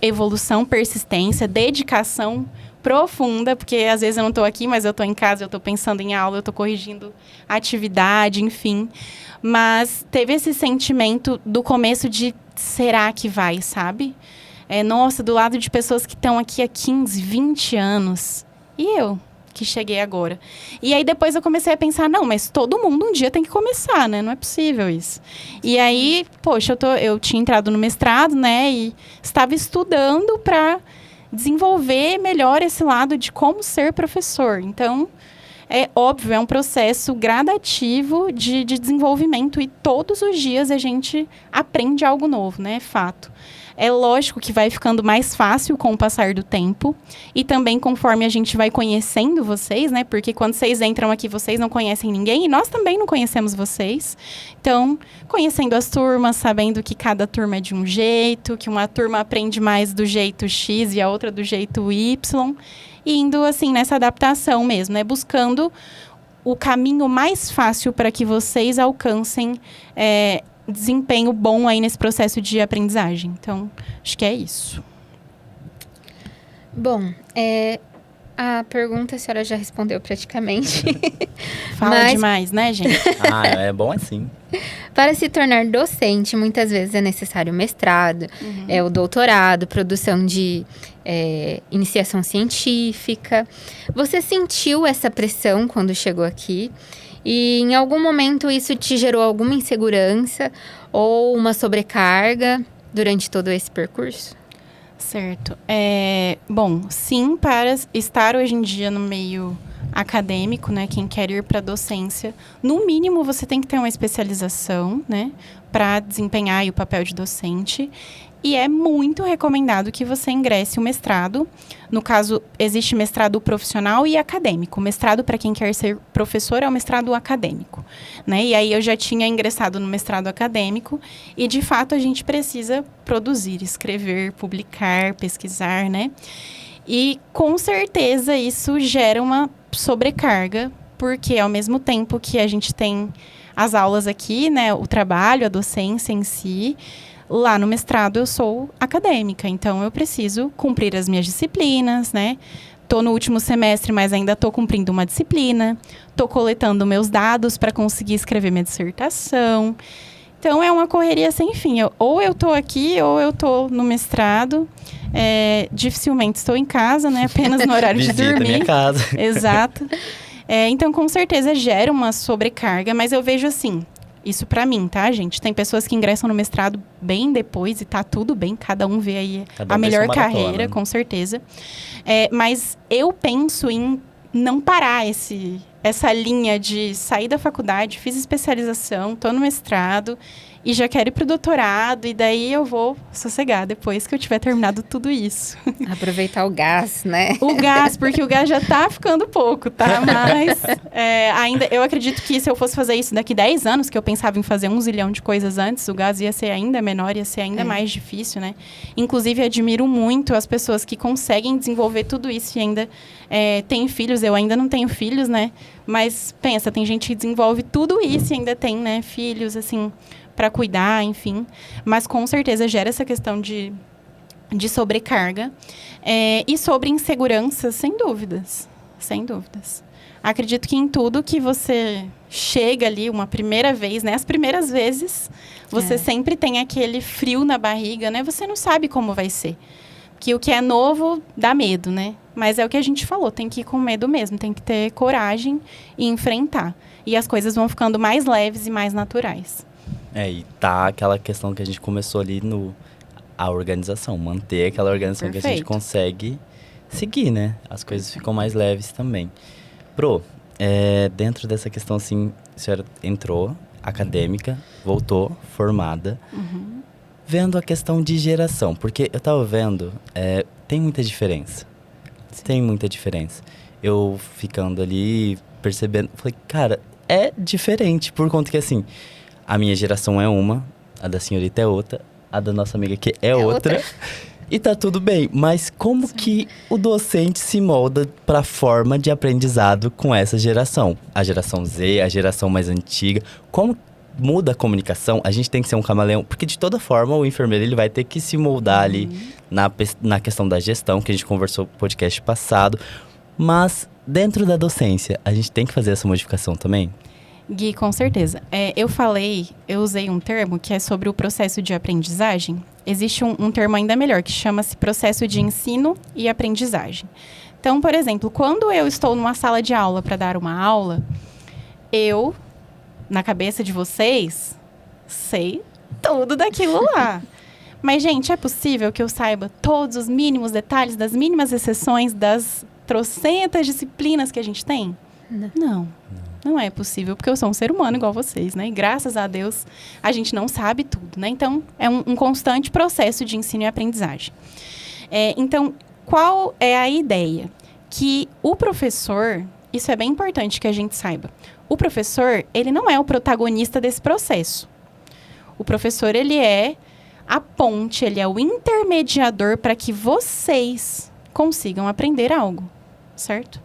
evolução, persistência, dedicação profunda, porque às vezes eu não estou aqui, mas eu estou em casa, eu estou pensando em aula, eu estou corrigindo atividade, enfim. Mas teve esse sentimento do começo de será que vai, sabe? Nossa, do lado de pessoas que estão aqui há 15, 20 anos. E eu, que cheguei agora. E aí depois eu comecei a pensar, não, mas todo mundo um dia tem que começar, né? Não é possível isso. E aí, poxa, eu tinha entrado no mestrado, né? E estava estudando para desenvolver melhor esse lado de como ser professor. Então, é óbvio, é um processo gradativo de desenvolvimento e todos os dias a gente aprende algo novo, né? É fato. É lógico que vai ficando mais fácil com o passar do tempo. E também conforme a gente vai conhecendo vocês, né? Porque quando vocês entram aqui, vocês não conhecem ninguém. E nós também não conhecemos vocês. Então, conhecendo as turmas, sabendo que cada turma é de um jeito. Que uma turma aprende mais do jeito X e a outra do jeito Y. E indo, assim, nessa adaptação mesmo, né? Buscando o caminho mais fácil para que vocês alcancem desempenho bom aí nesse processo de aprendizagem. Então, acho que é isso. Bom, a pergunta a senhora já respondeu praticamente. Fala demais, né, gente? É bom assim. Para se tornar docente, muitas vezes é necessário mestrado, o doutorado, produção de iniciação científica. Você sentiu essa pressão quando chegou aqui? E em algum momento isso te gerou alguma insegurança ou uma sobrecarga durante todo esse percurso? Certo. Bom, sim, para estar hoje em dia no meio acadêmico, né, quem quer ir para a docência, no mínimo você tem que ter uma especialização, né, para desempenhar aí o papel de docente. E é muito recomendado que você ingresse o mestrado. No caso, existe mestrado profissional e acadêmico. O mestrado, para quem quer ser professor, é o mestrado acadêmico, né? E aí eu já tinha ingressado no mestrado acadêmico e, de fato, a gente precisa produzir, escrever, publicar, pesquisar, né? E, com certeza, isso gera uma sobrecarga, porque, ao mesmo tempo que a gente tem as aulas aqui, né, o trabalho, a docência em si, lá no mestrado eu sou acadêmica, então eu preciso cumprir as minhas disciplinas, né? Tô no último semestre, mas ainda tô cumprindo uma disciplina. Tô coletando meus dados para conseguir escrever minha dissertação. Então, é uma correria sem fim. Ou eu tô aqui, ou eu tô no mestrado. Dificilmente estou em casa, né? Apenas no horário de Visita dormir. minha casa. Exato. Então, com certeza, gera uma sobrecarga, mas eu vejo assim... Isso pra mim, tá, gente? Tem pessoas que ingressam no mestrado bem depois e tá tudo bem. Cada um vê aí a melhor carreira, com certeza. Mas eu penso em não parar essa linha de sair da faculdade, fiz especialização, tô no mestrado e já quero ir pro doutorado. E daí eu vou sossegar depois que eu tiver terminado tudo isso. Aproveitar o gás, né? O gás, porque o gás já tá ficando pouco, tá? Mas ainda, eu acredito que se eu fosse fazer isso daqui 10 anos, que eu pensava em fazer 1 zilhão de coisas antes, o gás ia ser ainda menor, ia ser ainda mais difícil, né? Inclusive, admiro muito as pessoas que conseguem desenvolver tudo isso e ainda têm filhos. Eu ainda não tenho filhos, né? Mas pensa, tem gente que desenvolve tudo isso e ainda tem, né, filhos, assim, para cuidar, enfim. Mas com certeza gera essa questão de sobrecarga. E sobre insegurança, sem dúvidas. Sem dúvidas. Acredito que em tudo que você chega ali uma primeira vez, né? As primeiras vezes, você sempre tem aquele frio na barriga, né? Você não sabe como vai ser. Que o que é novo dá medo, né? Mas é o que a gente falou, tem que ir com medo mesmo. Tem que ter coragem e enfrentar. E as coisas vão ficando mais leves e mais naturais. E tá aquela questão que a gente começou ali a organização. Manter aquela organização que a gente consegue seguir, né? As coisas ficam mais leves também. Pro, dentro dessa questão, assim, a senhora entrou, acadêmica, voltou, formada. Vendo a questão de geração, porque eu tava vendo, tem muita diferença. Sim. Tem muita diferença. Eu ficando ali, percebendo, falei, cara, é diferente, por conta que, assim, a minha geração é uma, a da senhorita é outra, a da nossa amiga aqui é outra. E tá tudo bem, mas como que o docente se molda para a forma de aprendizado com essa geração? A geração Z, a geração mais antiga, como muda a comunicação? A gente tem que ser um camaleão, porque de toda forma o enfermeiro ele vai ter que se moldar ali na questão da gestão, que a gente conversou no podcast passado, mas dentro da docência, a gente tem que fazer essa modificação também? Gui, com certeza. Eu usei um termo que é sobre o processo de aprendizagem. Existe um termo ainda melhor, que chama-se processo de ensino e aprendizagem. Então, por exemplo, quando eu estou numa sala de aula para dar uma aula, eu, na cabeça de vocês, sei tudo daquilo lá. Mas, gente, é possível que eu saiba todos os mínimos detalhes das mínimas exceções das trocentas disciplinas que a gente tem? Não. Não é possível, porque eu sou um ser humano igual vocês, né? E graças a Deus, a gente não sabe tudo, né? Então, é um constante processo de ensino e aprendizagem. Então, qual é a ideia? Que o professor, isso é bem importante que a gente saiba, o professor, ele não é o protagonista desse processo. O professor, ele é a ponte, ele é o intermediador para que vocês consigam aprender algo, certo?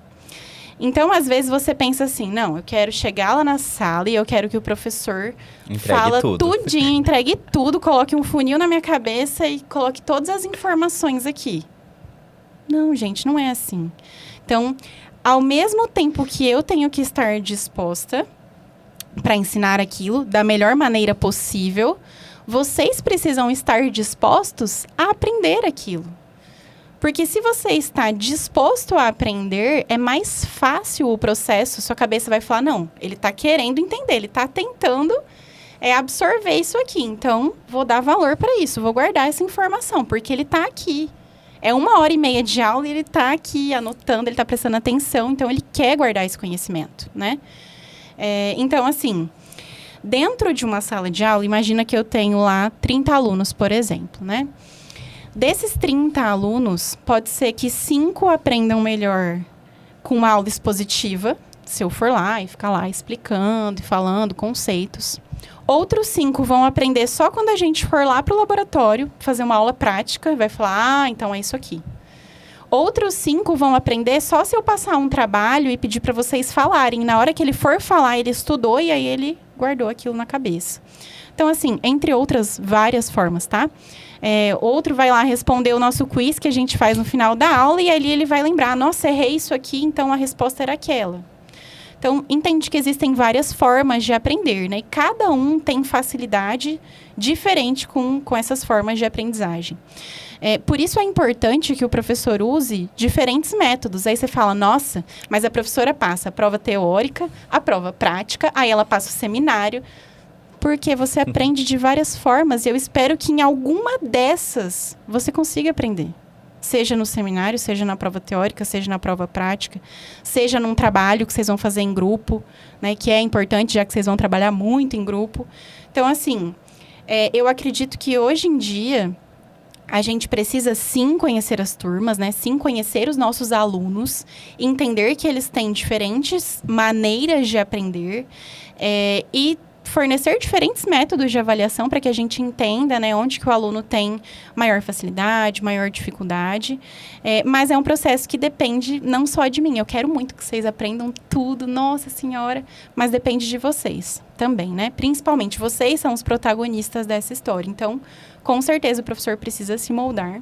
Então, às vezes, você pensa assim, não, eu quero chegar lá na sala e eu quero que o professor fala tudinho, entregue tudo, coloque um funil na minha cabeça e coloque todas as informações aqui. Não, gente, não é assim. Então, ao mesmo tempo que eu tenho que estar disposta para ensinar aquilo da melhor maneira possível, vocês precisam estar dispostos a aprender aquilo. Porque se você está disposto a aprender, é mais fácil o processo, sua cabeça vai falar, não, ele está querendo entender, ele está tentando absorver isso aqui. Então, vou dar valor para isso, vou guardar essa informação, porque ele está aqui. É 1h30 de aula e ele está aqui anotando, ele está prestando atenção, então ele quer guardar esse conhecimento, né? Então, assim, dentro de uma sala de aula, imagina que eu tenho lá 30 alunos, por exemplo, né? Desses 30 alunos, pode ser que 5 aprendam melhor com uma aula expositiva, se eu for lá e ficar lá explicando e falando conceitos. Outros 5 vão aprender só quando a gente for lá para o laboratório, fazer uma aula prática, e vai falar, então é isso aqui. Outros 5 vão aprender só se eu passar um trabalho e pedir para vocês falarem. Na hora que ele for falar, ele estudou e aí ele guardou aquilo na cabeça. Então, assim, entre outras várias formas, tá? Outro vai lá responder o nosso quiz que a gente faz no final da aula e ali ele vai lembrar, nossa, errei isso aqui, então a resposta era aquela. Então, entende que existem várias formas de aprender, né? E cada um tem facilidade diferente com essas formas de aprendizagem. Por isso é importante que o professor use diferentes métodos. Aí você fala, nossa, mas a professora passa a prova teórica, a prova prática, aí ela passa o seminário, porque você aprende de várias formas e eu espero que em alguma dessas você consiga aprender. Seja no seminário, seja na prova teórica, seja na prova prática, seja num trabalho que vocês vão fazer em grupo, né, que é importante, já que vocês vão trabalhar muito em grupo. Então, assim, eu acredito que hoje em dia a gente precisa sim conhecer as turmas, né, sim conhecer os nossos alunos, entender que eles têm diferentes maneiras de aprender e fornecer diferentes métodos de avaliação para que a gente entenda, né, onde que o aluno tem maior facilidade, maior dificuldade. Mas é um processo que depende não só de mim. Eu quero muito que vocês aprendam tudo, nossa senhora, mas depende de vocês também, né? Principalmente, vocês são os protagonistas dessa história. Então, com certeza, o professor precisa se moldar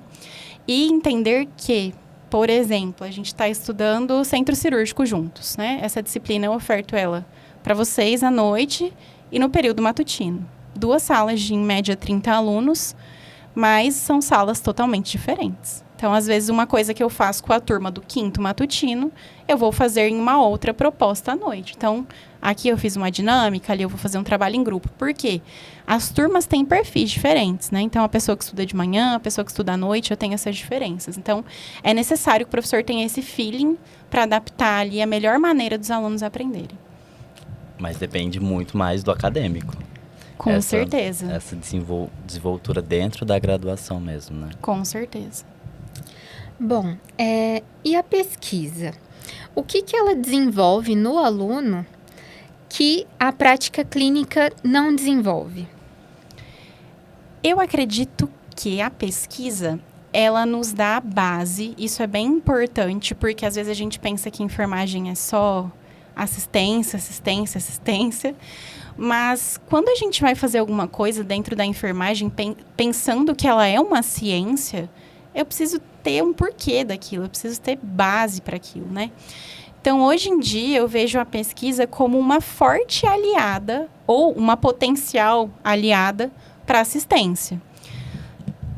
e entender que, por exemplo, a gente está estudando centro cirúrgico juntos, né? Essa disciplina eu oferto ela para vocês à noite e no período matutino. 2 salas de, em média, 30 alunos, mas são salas totalmente diferentes. Então, às vezes, uma coisa que eu faço com a turma do 5º matutino, eu vou fazer em uma outra proposta à noite. Então, aqui eu fiz uma dinâmica, ali eu vou fazer um trabalho em grupo. Por quê? As turmas têm perfis diferentes, né? Então, a pessoa que estuda de manhã, a pessoa que estuda à noite, eu tenho essas diferenças. Então, é necessário que o professor tenha esse feeling para adaptar ali a melhor maneira dos alunos aprenderem. Mas depende muito mais do acadêmico. Com certeza. Essa desenvoltura dentro da graduação mesmo, né? Com certeza. Bom, e a pesquisa? O que ela desenvolve no aluno que a prática clínica não desenvolve? Eu acredito que a pesquisa, ela nos dá a base. Isso é bem importante, porque às vezes a gente pensa que enfermagem é só assistência. Mas quando a gente vai fazer alguma coisa dentro da enfermagem, pensando que ela é uma ciência, eu preciso ter um porquê daquilo, eu preciso ter base para aquilo, né? Então, hoje em dia, eu vejo a pesquisa como uma forte aliada ou uma potencial aliada para assistência.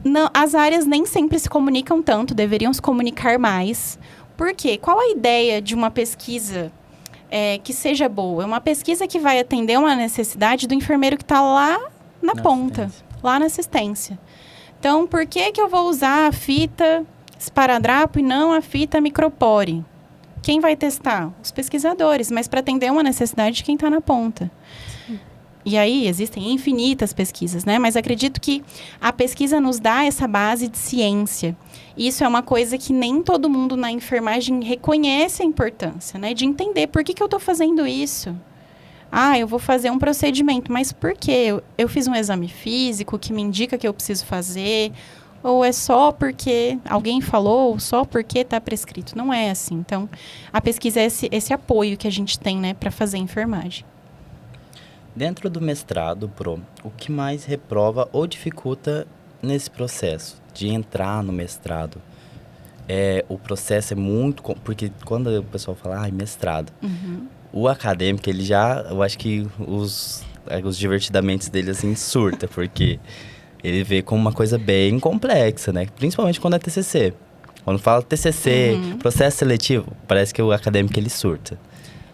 Não, as áreas nem sempre se comunicam tanto, deveriam se comunicar mais. Por quê? Qual a ideia de uma pesquisa que seja boa? É uma pesquisa que vai atender uma necessidade do enfermeiro que está lá na ponta, lá na assistência. Então, por que eu vou usar a fita esparadrapo e não a fita micropore? Quem vai testar? Os pesquisadores, mas para atender uma necessidade de quem está na ponta. E aí, existem infinitas pesquisas, né? Mas acredito que a pesquisa nos dá essa base de ciência. Isso é uma coisa que nem todo mundo na enfermagem reconhece a importância, né? De entender por que eu estou fazendo isso. Ah, eu vou fazer um procedimento, mas por quê? Eu fiz um exame físico que me indica que eu preciso fazer, ou é só porque alguém falou, só porque está prescrito. Não é assim. Então, a pesquisa é esse apoio que a gente tem, né, para fazer enfermagem. Dentro do mestrado, o que mais reprova ou dificulta nesse processo de entrar no mestrado? O processo é muito... Porque quando o pessoal fala, mestrado, o acadêmico, ele já... Eu acho que os divertidamentos dele, assim, surta, porque ele vê como uma coisa bem complexa, né? Principalmente quando é TCC. Quando fala TCC, processo seletivo, parece que o acadêmico, ele surta.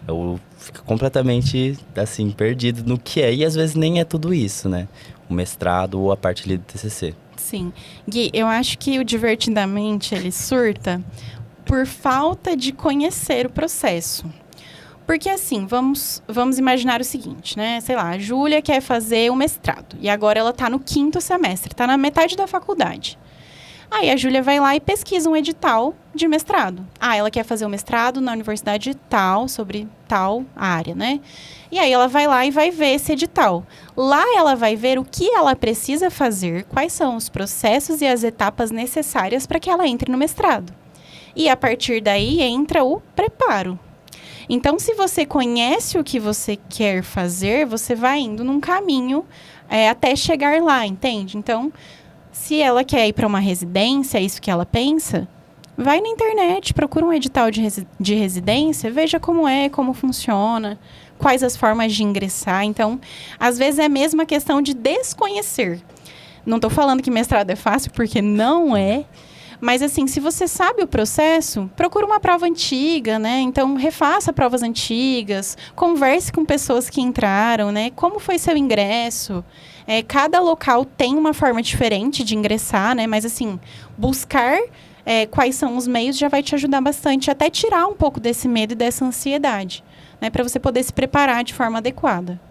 Eu fico completamente, assim, perdido no que é. E às vezes nem é tudo isso, né? O mestrado ou a parte ali do TCC. Sim. Gui, eu acho que o divertidamente, ele surta por falta de conhecer o processo. Porque, assim, vamos imaginar o seguinte, né? Sei lá, a Júlia quer fazer um mestrado. E agora ela está no 5º semestre, está na metade da faculdade. Aí a Júlia vai lá e pesquisa um edital de mestrado. Ela quer fazer um mestrado na universidade tal, sobre tal área, né? E aí ela vai lá e vai ver esse edital. Lá ela vai ver o que ela precisa fazer, quais são os processos e as etapas necessárias para que ela entre no mestrado. E a partir daí entra o preparo. Então, se você conhece o que você quer fazer, você vai indo num caminho até chegar lá, entende? Então, se ela quer ir para uma residência, é isso que ela pensa, vai na internet, procura um edital de residência, veja como funciona, quais as formas de ingressar. Então, às vezes é mesmo a questão de desconhecer. Não estou falando que mestrado é fácil, porque não é. Mas, assim, se você sabe o processo, procura uma prova antiga, né? Então, refaça provas antigas, converse com pessoas que entraram, né? Como foi seu ingresso? Cada local tem uma forma diferente de ingressar, né? Mas, assim, buscar quais são os meios já vai te ajudar bastante, até tirar um pouco desse medo e dessa ansiedade, né? Para você poder se preparar de forma adequada.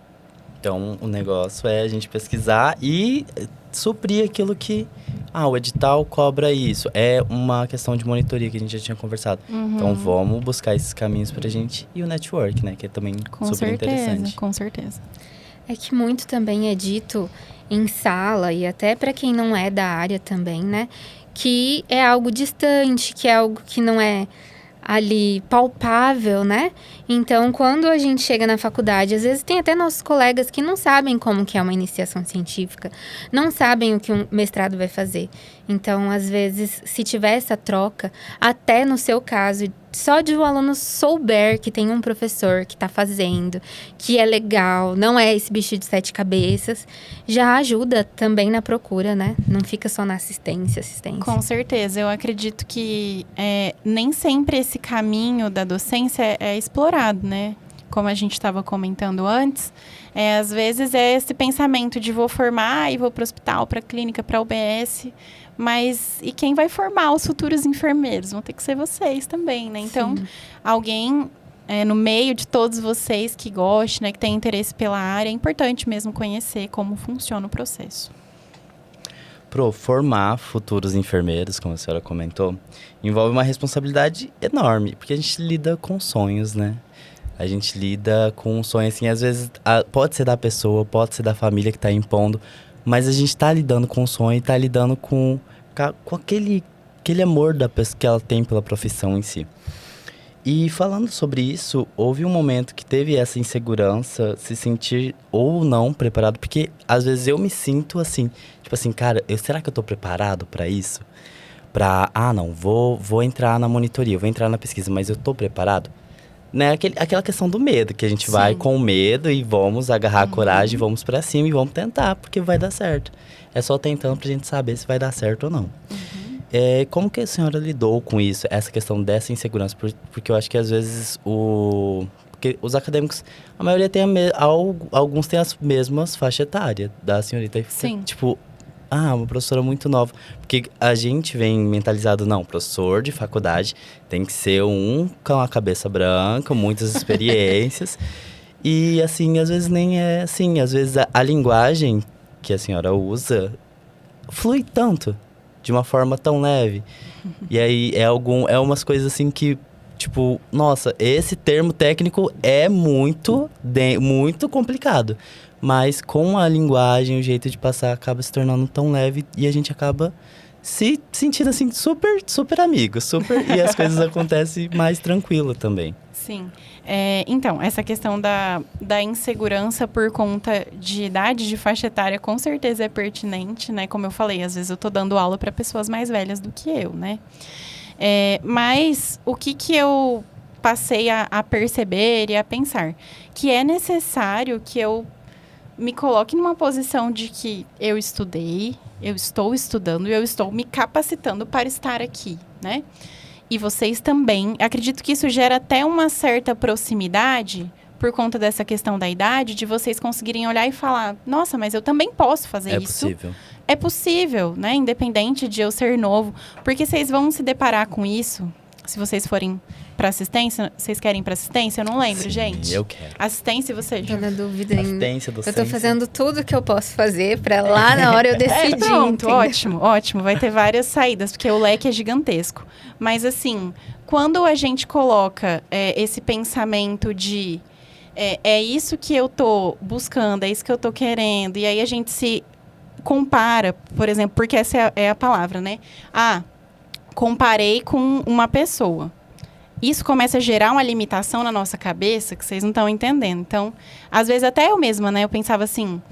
Então, o negócio é a gente pesquisar e suprir aquilo que... o edital cobra isso. É uma questão de monitoria que a gente já tinha conversado. Então, vamos buscar esses caminhos pra gente. E o network, né? Que é também super interessante. Com certeza. É que muito também é dito em sala, e até para quem não é da área também, né? Que é algo distante, que é algo que não é ali palpável, né? Então, quando a gente chega na faculdade, às vezes tem até nossos colegas que não sabem como que é uma iniciação científica, não sabem o que um mestrado vai fazer. Então, às vezes, se tiver essa troca, até no seu caso, só de o aluno souber que tem um professor que está fazendo, que é legal, não é esse bicho de 7 cabeças, já ajuda também na procura, né? Não fica só na assistência. Com certeza. Eu acredito que nem sempre esse caminho da docência é explorado, né? Como a gente estava comentando antes, às vezes é esse pensamento de vou formar e vou para o hospital, para a clínica, para a UBS, mas e quem vai formar os futuros enfermeiros? Vão ter que ser vocês também, né? Então, alguém no meio de todos vocês que goste, né, que tem interesse pela área, é importante mesmo conhecer como funciona o processo. Formar futuros enfermeiros, como a senhora comentou, envolve uma responsabilidade enorme, porque a gente lida com sonhos, né? A gente lida com um sonho, assim, às vezes pode ser da pessoa, pode ser da família que está impondo, mas a gente está lidando com o sonho e está lidando com aquele amor da pessoa que ela tem pela profissão em si. E falando sobre isso, houve um momento que teve essa insegurança, se sentir ou não preparado, porque às vezes eu me sinto assim, tipo assim, cara, será que eu tô preparado para isso? Não, vou entrar na monitoria, vou entrar na pesquisa, mas eu tô preparado? Né? Aquela questão do medo, que a gente vai com medo e vamos agarrar a coragem, vamos pra cima e vamos tentar, porque vai dar certo. É só tentando pra gente saber se vai dar certo ou não. Como que a senhora lidou com isso, essa questão dessa insegurança? Porque eu acho que às vezes porque os acadêmicos, a maioria tem alguns têm as mesmas faixas etárias da senhorita. Sim. Tipo, uma professora muito nova. Porque a gente vem mentalizado, não, professor de faculdade tem que ser um com a cabeça branca, muitas experiências. E, assim, às vezes nem é assim. Às vezes a linguagem que a senhora usa flui tanto, de uma forma tão leve. E aí é umas coisas assim que, tipo, nossa, esse termo técnico é muito complicado. Mas com a linguagem, o jeito de passar acaba se tornando tão leve e a gente acaba se sentindo assim super, super amigo, e as coisas acontecem mais tranquilo também. Sim. Então, essa questão da insegurança por conta de idade, de faixa etária, com certeza é pertinente, né? Como eu falei, às vezes eu tô dando aula para pessoas mais velhas do que eu, né? Mas o que eu passei a perceber e a pensar? Que é necessário que eu me coloque numa posição de que eu estudei, eu estou estudando e eu estou me capacitando para estar aqui, né? E vocês também. Acredito que isso gera até uma certa proximidade por conta dessa questão da idade, de vocês conseguirem olhar e falar, nossa, mas eu também posso fazer isso. É possível. É possível, né? Independente de eu ser novo. Porque vocês vão se deparar com isso, se vocês forem para assistência. Vocês querem para assistência? Eu não lembro, Sim, gente. eu quero. Assistência, você? Tô na dúvida ainda. Assistência, Eu docência. tô fazendo tudo que eu posso fazer pra lá na hora eu decidir. Pronto, entendeu? ótimo. Vai ter várias saídas, porque o leque é gigantesco. Mas, assim, quando a gente coloca esse pensamento de é isso que eu tô buscando, é isso que eu tô querendo, e aí a gente se compara, por exemplo, porque essa é a palavra, né? Comparei com uma pessoa. Isso começa a gerar uma limitação na nossa cabeça que vocês não estão entendendo. Então, às vezes até eu mesma, né? Eu pensava assim,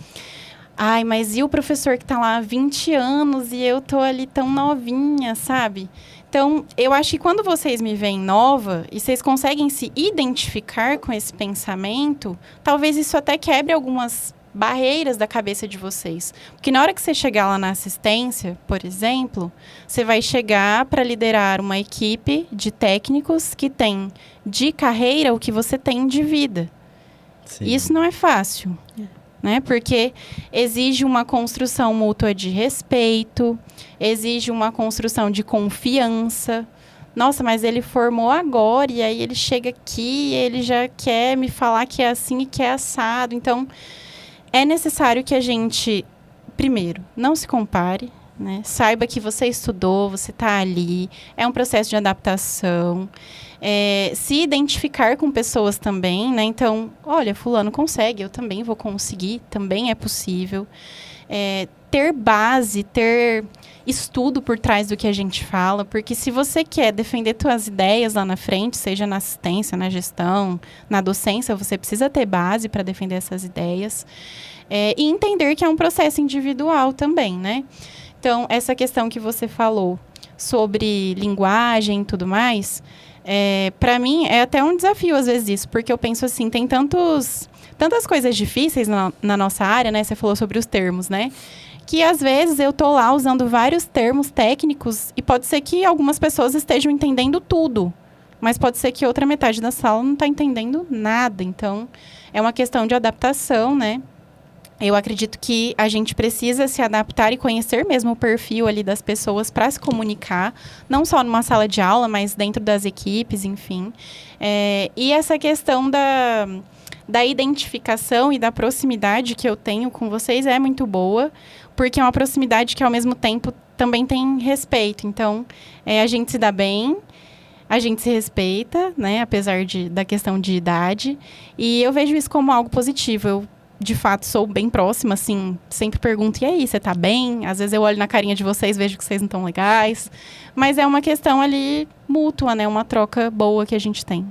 mas e o professor que está lá há 20 anos e eu tô ali tão novinha, sabe? Então, eu acho que quando vocês me veem nova e vocês conseguem se identificar com esse pensamento, talvez isso até quebre algumas barreiras da cabeça de vocês. Porque na hora que você chegar lá na assistência, por exemplo, você vai chegar para liderar uma equipe de técnicos que tem de carreira o que você tem de vida. Sim. Isso não é fácil, né? Porque exige uma construção mútua de respeito, exige uma construção de confiança. Nossa, mas ele formou agora e aí ele chega aqui e ele já quer me falar que é assim e que é assado. Então, é necessário que a gente, primeiro, não se compare, né? Saiba que você estudou, você está ali, é um processo de adaptação. Se identificar com pessoas também, né? Então, olha, fulano consegue, eu também vou conseguir, também é possível. Ter base, ter estudo por trás do que a gente fala, porque se você quer defender suas ideias lá na frente, seja na assistência, na gestão, na docência, você precisa ter base para defender essas ideias. E entender que é um processo individual também, né? Então, essa questão que você falou sobre linguagem e tudo mais, para mim é até um desafio às vezes isso, porque eu penso assim, tem tantas coisas difíceis na nossa área, né? Você falou sobre os termos, né? Que às vezes eu tô lá usando vários termos técnicos e pode ser que algumas pessoas estejam entendendo tudo, mas pode ser que outra metade da sala não está entendendo nada. Então, é uma questão de adaptação, né? Eu acredito que a gente precisa se adaptar e conhecer mesmo o perfil ali das pessoas para se comunicar, não só numa sala de aula, mas dentro das equipes, enfim. E essa questão da identificação e da proximidade que eu tenho com vocês é muito boa, porque é uma proximidade que, ao mesmo tempo, também tem respeito. Então, a gente se dá bem, a gente se respeita, né, apesar da questão de idade, e eu vejo isso como algo positivo. Eu, de fato, sou bem próxima, assim, sempre pergunto, e aí, você tá bem? Às vezes eu olho na carinha de vocês, vejo que vocês não estão legais, mas é uma questão ali mútua, né, uma troca boa que a gente tem.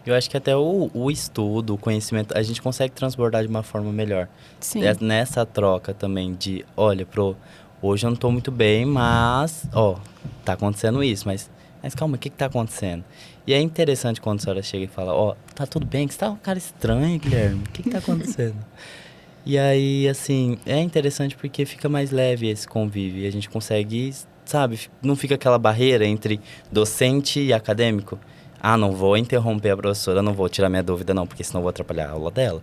Eu acho que até o estudo, o conhecimento, a gente consegue transbordar de uma forma melhor. Sim. Nessa troca também de, olha, hoje eu não tô muito bem, mas, tá acontecendo isso, mas calma, o que tá acontecendo? E é interessante quando a senhora chega e fala, tá tudo bem, que você tá um cara estranho, Guilherme, o que tá acontecendo? E aí, assim, é interessante porque fica mais leve esse convívio e a gente consegue, sabe, não fica aquela barreira entre docente e acadêmico. Não vou interromper a professora, não vou tirar minha dúvida não, porque senão eu vou atrapalhar a aula dela.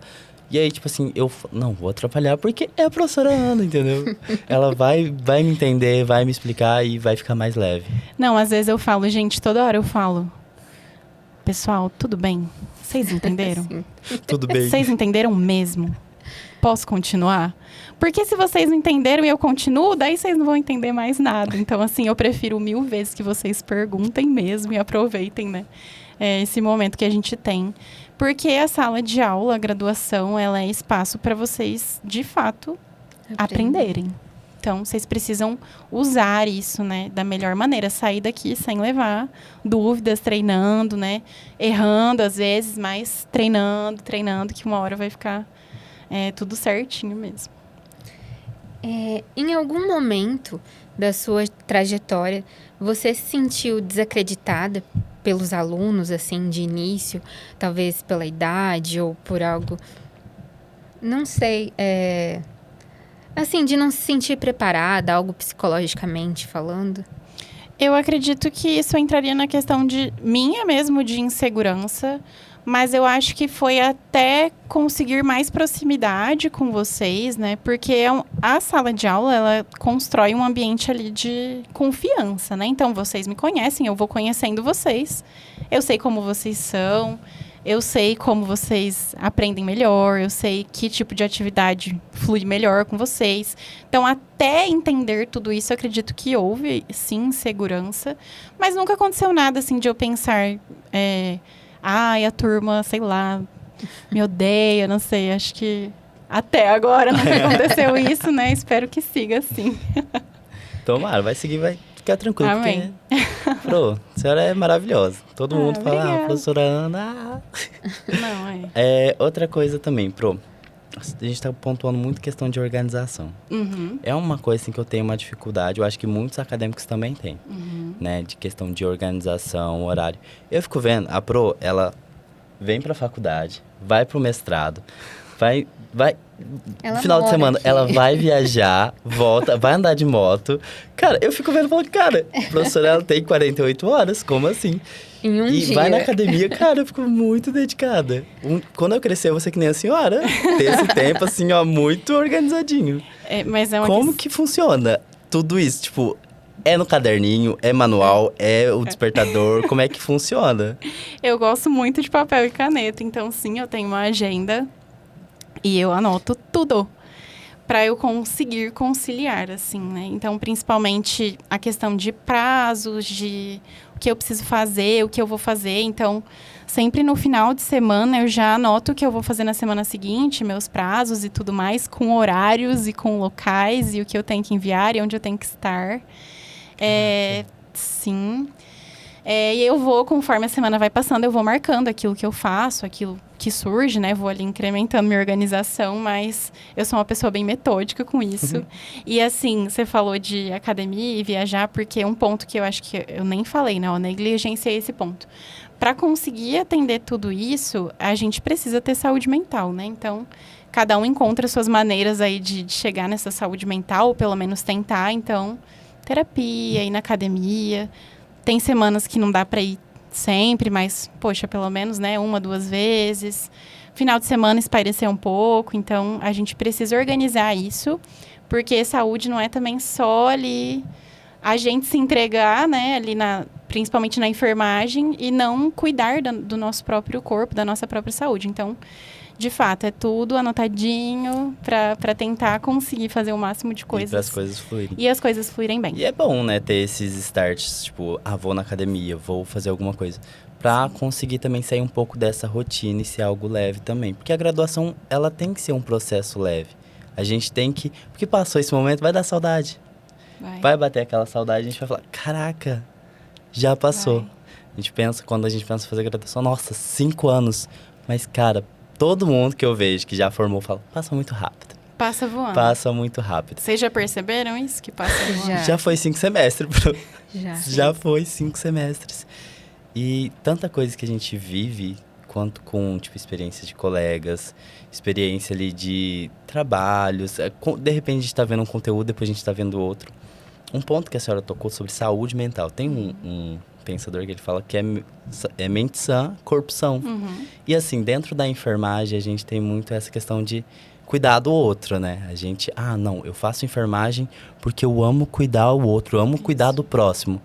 E aí, tipo assim, não vou atrapalhar porque é a professora Ana, entendeu? Ela vai me entender, vai me explicar e vai ficar mais leve. Não, às vezes eu falo, gente, toda hora eu falo, pessoal, tudo bem? Vocês entenderam? Sim. Tudo bem. Vocês entenderam mesmo? Posso continuar? Porque se vocês não entenderam e eu continuo, daí vocês não vão entender mais nada. Então, assim, eu prefiro 1000 vezes que vocês perguntem mesmo e aproveitem, né? Esse momento que a gente tem. Porque a sala de aula, a graduação, ela é espaço para vocês, de fato, aprenderem. Então, vocês precisam usar isso, né, da melhor maneira. Sair daqui sem levar dúvidas, treinando, né? Errando, às vezes, mas treinando, que uma hora vai ficar tudo certinho mesmo. Em algum momento da sua trajetória, você se sentiu desacreditada pelos alunos, assim, de início? Talvez pela idade ou por algo... Não sei, assim, de não se sentir preparada, algo psicologicamente falando? Eu acredito que isso entraria na questão de minha mesmo, de insegurança, mas eu acho que foi até conseguir mais proximidade com vocês, né? Porque a sala de aula, ela constrói um ambiente ali de confiança, né? Então, vocês me conhecem, eu vou conhecendo vocês. Eu sei como vocês são, eu sei como vocês aprendem melhor, eu sei que tipo de atividade flui melhor com vocês. Então, até entender tudo isso, eu acredito que houve, sim, segurança. Mas nunca aconteceu nada, assim, de eu pensar... Ai, a turma, sei lá, me odeia, não sei. Acho que até agora não aconteceu isso, né? Espero que siga assim. Tomara, vai seguir, vai ficar tranquilo. Amém. Porque, a senhora é maravilhosa. Todo mundo fala, obrigada. professora Ana. Não, Outra coisa também, a gente tá pontuando muito questão de organização. Uhum. É uma coisa assim, que eu tenho uma dificuldade, eu acho que muitos acadêmicos também têm, né? De questão de organização, horário. Eu fico vendo, a ela vem pra faculdade, vai pro mestrado, vai Ela no final de mora semana, aqui. ela vai viajar, volta, vai andar de moto. Cara, eu fico vendo e falo, cara, a professora, ela tem 48 horas, como assim? Em um E dia. vai na academia, cara, eu fico muito dedicada. Quando eu crescer, eu vou ser que nem a senhora. Ter esse tempo, assim, ó, muito organizadinho. Mas é uma Como que funciona tudo isso? Tipo, é no caderninho, é manual, é o despertador, como é que funciona? Eu gosto muito de papel e caneta, então sim, eu tenho uma agenda e eu anoto tudo para eu conseguir conciliar, assim, né? Então, principalmente a questão de prazos, de o que eu preciso fazer, o que eu vou fazer. Então, sempre no final de semana eu já anoto o que eu vou fazer na semana seguinte, meus prazos e tudo mais, com horários e com locais e o que eu tenho que enviar e onde eu tenho que estar. Sim. E eu vou, conforme a semana vai passando, eu vou marcando aquilo que eu faço, aquilo que surge, né? Vou ali incrementando minha organização, mas eu sou uma pessoa bem metódica com isso. E assim, você falou de academia e viajar, porque um ponto que eu acho que eu nem falei, né? Eu negligenciei esse ponto. Para conseguir atender tudo isso, a gente precisa ter saúde mental, né? Então, cada um encontra suas maneiras aí de chegar nessa saúde mental, ou pelo menos tentar. Então, terapia, ir na academia. Tem semanas que não dá para ir sempre, mas, poxa, pelo menos, né, 1, 2 vezes. Final de semana, espairecer um pouco. Então, a gente precisa organizar isso, porque saúde não é também só ali a gente se entregar, né, ali principalmente na enfermagem, e não cuidar do nosso próprio corpo, da nossa própria saúde. Então, de fato, é tudo anotadinho para tentar conseguir fazer o máximo de coisas. E para as coisas fluírem. E as coisas fluírem bem. E é bom, né, ter esses starts, tipo, vou na academia, vou fazer alguma coisa. Pra conseguir também sair um pouco dessa rotina e ser algo leve também. Porque a graduação, ela tem que ser um processo leve. A gente tem que... Porque passou esse momento, vai dar saudade. Vai bater aquela saudade, a gente vai falar, caraca, já passou. Quando a gente pensa em fazer graduação, nossa, 5 anos. Mas, cara... Todo mundo que eu vejo que já formou fala, passa muito rápido. Passa voando. Passa muito rápido. Vocês já perceberam isso? Que passa voando? Já foi 5 semestres, bro. Já foi 5 semestres. E tanta coisa que a gente vive, quanto com, tipo, experiências de colegas, experiência ali de trabalhos. De repente a gente tá vendo um conteúdo, depois a gente tá vendo outro. Um ponto que a senhora tocou sobre saúde mental. Tem um pensador que ele fala que é mente sã, corpo são. E assim, dentro da enfermagem, a gente tem muito essa questão de cuidar do outro, né? A gente, não, eu faço enfermagem porque eu amo cuidar do outro, eu amo cuidar do próximo.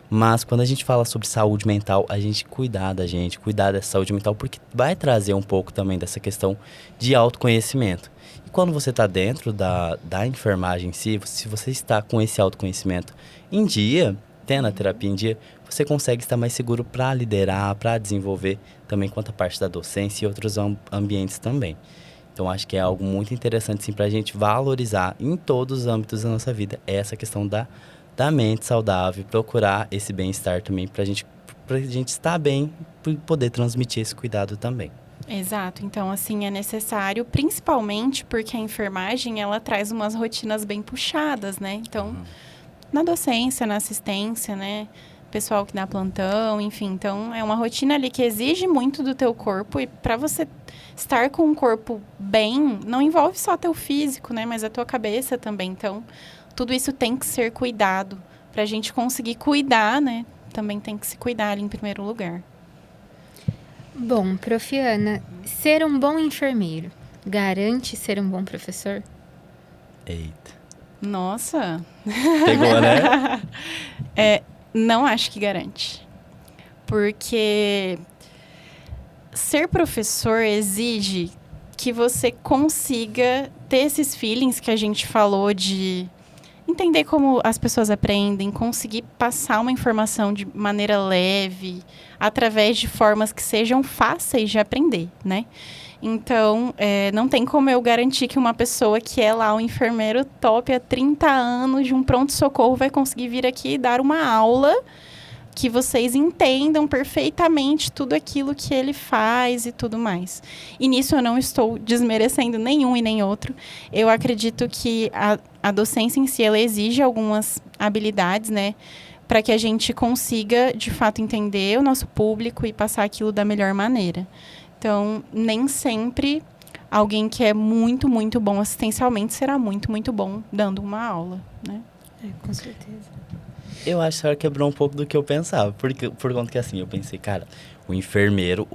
Mas quando a gente fala sobre saúde mental, a gente cuidar da gente, cuidar dessa saúde mental, porque vai trazer um pouco também dessa questão de autoconhecimento. E quando você está dentro da enfermagem em si, se você está com esse autoconhecimento em dia, tendo a terapia em dia, você consegue estar mais seguro para liderar, para desenvolver também quanto a parte da docência e outros ambientes também. Então, acho que é algo muito interessante, sim, para a gente valorizar em todos os âmbitos da nossa vida essa questão da mente saudável, procurar esse bem-estar também pra gente estar bem e poder transmitir esse cuidado também. Exato. Então, assim, é necessário, principalmente porque a enfermagem, ela traz umas rotinas bem puxadas, né? Então, na docência, na assistência, né? Pessoal que dá plantão, enfim. Então, é uma rotina ali que exige muito do teu corpo e para você estar com um corpo bem, não envolve só teu físico, né? Mas a tua cabeça também. Então, tudo isso tem que ser cuidado. Para a gente conseguir cuidar, né? Também tem que se cuidar ali em primeiro lugar. Bom, Prof. Ana, ser um bom enfermeiro garante ser um bom professor? Eita. Nossa! Pegou, né? Não acho que garante. Porque ser professor exige que você consiga ter esses feelings que a gente falou de entender como as pessoas aprendem, conseguir passar uma informação de maneira leve, através de formas que sejam fáceis de aprender, né? Então, não tem como eu garantir que uma pessoa que é lá um enfermeiro top há 30 anos de um pronto-socorro vai conseguir vir aqui e dar uma aula que vocês entendam perfeitamente tudo aquilo que ele faz e tudo mais. E nisso eu não estou desmerecendo nenhum e nem outro. Eu acredito que a docência em si, ela exige algumas habilidades, né? Para que a gente consiga, de fato, entender o nosso público e passar aquilo da melhor maneira. Então, nem sempre alguém que é muito, muito bom assistencialmente será muito, muito bom dando uma aula, né? Com certeza. Eu acho que a senhora quebrou um pouco do que eu pensava. Por conta que, assim, eu pensei, cara, o enfermeiro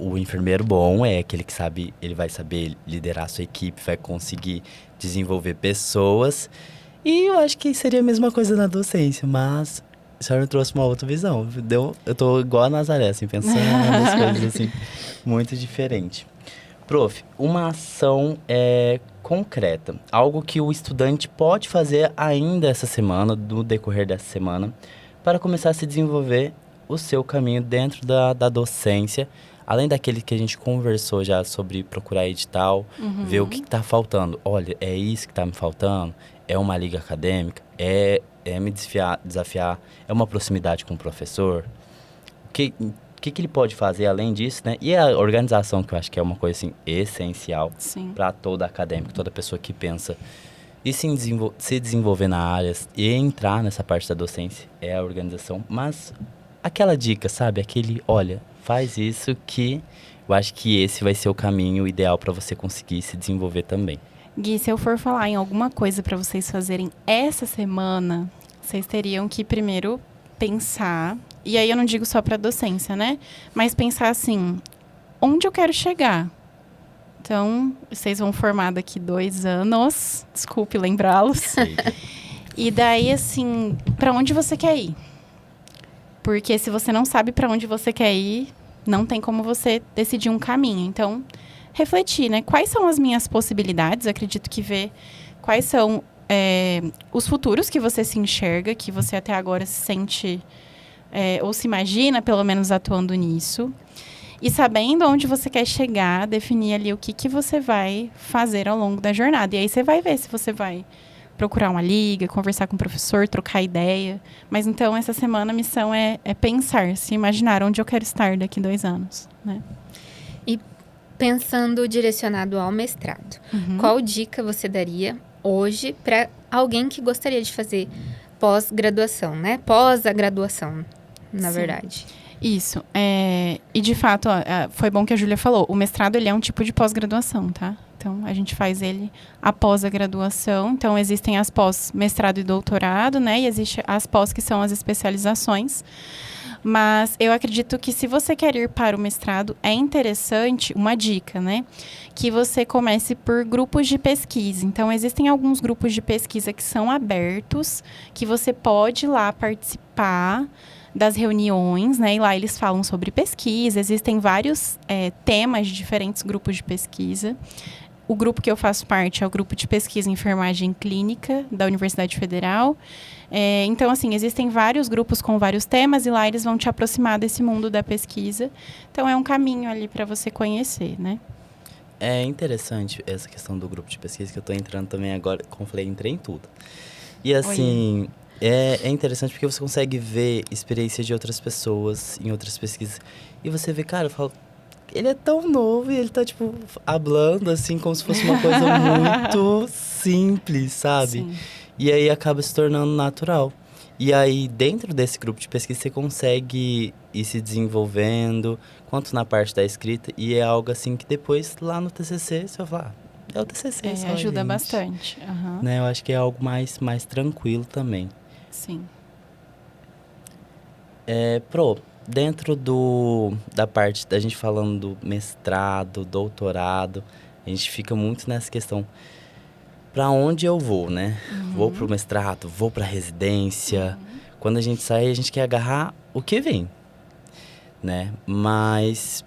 bom é aquele que sabe, ele vai saber liderar a sua equipe, vai conseguir desenvolver pessoas. E eu acho que seria a mesma coisa na docência, mas a senhora trouxe uma outra visão. Eu tô igual a Nazaré, assim, pensando nas coisas, assim, muito diferente. Prof, uma ação concreta, algo que o estudante pode fazer ainda essa semana, no decorrer dessa semana, para começar a se desenvolver o seu caminho dentro da docência, além daquele que a gente conversou já sobre procurar edital, ver o que está faltando. Olha, é isso que está me faltando? É uma liga acadêmica? É me desafiar? É uma proximidade com o professor? O que ele pode fazer além disso, né? E a organização, que eu acho que é uma coisa, assim, essencial para todo acadêmico, toda pessoa que pensa e se desenvolver na área e entrar nessa parte da docência, é a organização. Mas aquela dica, sabe? Olha, faz isso que eu acho que esse vai ser o caminho ideal para você conseguir se desenvolver também. Gui, se eu for falar em alguma coisa para vocês fazerem essa semana, vocês teriam que primeiro pensar, e aí eu não digo só para docência, né? Mas pensar assim, onde eu quero chegar? Então, vocês vão formar daqui 2 anos, desculpe lembrá-los. E daí, assim, para onde você quer ir? Porque se você não sabe para onde você quer ir, não tem como você decidir um caminho. Então, refletir, né? Quais são as minhas possibilidades? Eu acredito que ver quais são os futuros que você se enxerga, que você até agora se sente ou se imagina, pelo menos, atuando nisso. E sabendo onde você quer chegar, definir ali o que você vai fazer ao longo da jornada. E aí você vai ver se você vai procurar uma liga, conversar com o professor, trocar ideia. Mas então, essa semana a missão é pensar, se imaginar onde eu quero estar daqui 2 anos, né? E pensando direcionado ao mestrado, qual dica você daria hoje para alguém que gostaria de fazer pós-graduação, né? Pós a graduação, na verdade. Isso. E, de fato, foi bom que a Júlia falou. O mestrado, ele é um tipo de pós-graduação, tá? Então, a gente faz ele após a graduação. Então, existem as pós-mestrado e doutorado, né? E existem as pós, que são as especializações. Mas eu acredito que se você quer ir para o mestrado, é interessante, uma dica, né? Que você comece por grupos de pesquisa. Então, existem alguns grupos de pesquisa que são abertos, que você pode ir lá participar das reuniões, né? E lá eles falam sobre pesquisa, existem vários temas de diferentes grupos de pesquisa. O grupo que eu faço parte é o grupo de pesquisa em enfermagem clínica da Universidade Federal. Então, assim, existem vários grupos com vários temas e lá eles vão te aproximar desse mundo da pesquisa. Então, é um caminho ali para você conhecer, né? É interessante essa questão do grupo de pesquisa, que eu tô entrando também agora, como eu falei, entrei em tudo. E assim, é interessante porque você consegue ver experiências de outras pessoas em outras pesquisas. E você vê, cara, eu falo, ele é tão novo e ele tá, tipo, hablando, assim, como se fosse uma coisa muito simples, sabe? Sim. E aí acaba se tornando natural. E aí, dentro desse grupo de pesquisa, você consegue ir se desenvolvendo, quanto na parte da escrita, e é algo assim que depois, lá no TCC, você vai falar, é o TCC só, ajuda gente. bastante. Uhum. Né? Eu acho que é algo mais tranquilo também. Sim. Dentro da parte da gente falando do mestrado, doutorado, a gente fica muito nessa questão. Para onde eu vou, né? Vou pro mestrado, vou pra residência. Quando a gente sai, a gente quer agarrar o que vem, né? Mas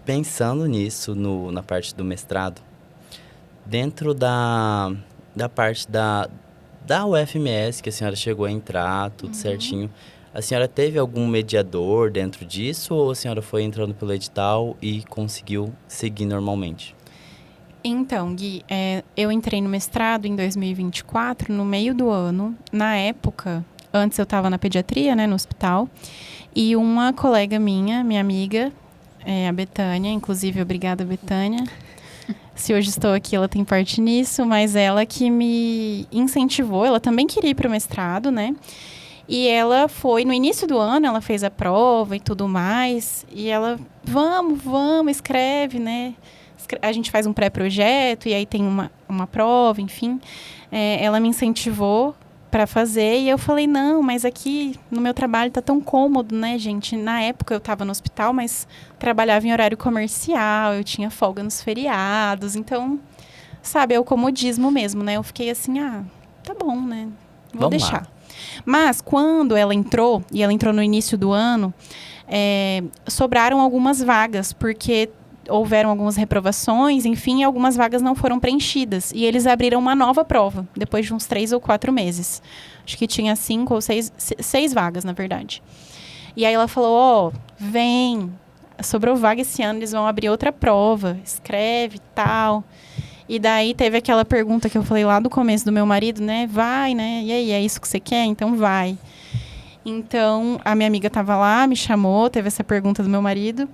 pensando nisso, na parte do mestrado, dentro da parte da UFMS, que a senhora chegou a entrar, tudo certinho, a senhora teve algum mediador dentro disso ou a senhora foi entrando pelo edital e conseguiu seguir normalmente? Então, Gui, eu entrei no mestrado em 2024, no meio do ano. Na época, antes eu estava na pediatria, né, no hospital. E uma colega minha amiga, a Betânia, inclusive, obrigada, Betânia. Se hoje estou aqui, ela tem parte nisso, mas ela que me incentivou. Ela também queria ir para o mestrado, né? E ela foi, no início do ano, ela fez a prova e tudo mais. E ela, vamos, escreve, né? A gente faz um pré-projeto e aí tem uma prova, enfim. Ela me incentivou para fazer e eu falei, não, mas aqui no meu trabalho tá tão cômodo, né, gente? Na época eu estava no hospital, mas trabalhava em horário comercial, eu tinha folga nos feriados. Então, sabe, é o comodismo mesmo, né? Eu fiquei assim, tá bom, né? Vou Vamos deixar. lá. Mas quando ela entrou, e ela entrou no início do ano, sobraram algumas vagas, porque houveram algumas reprovações, enfim, algumas vagas não foram preenchidas. E eles abriram uma nova prova, depois de uns 3 ou 4 meses. Acho que tinha 5 ou 6 vagas, na verdade. E aí ela falou, vem, sobrou vaga esse ano, eles vão abrir outra prova, escreve e tal. E daí teve aquela pergunta que eu falei lá do começo do meu marido, né? Vai, né? E aí, é isso que você quer? Então vai. Então, a minha amiga estava lá, me chamou, teve essa pergunta do meu marido.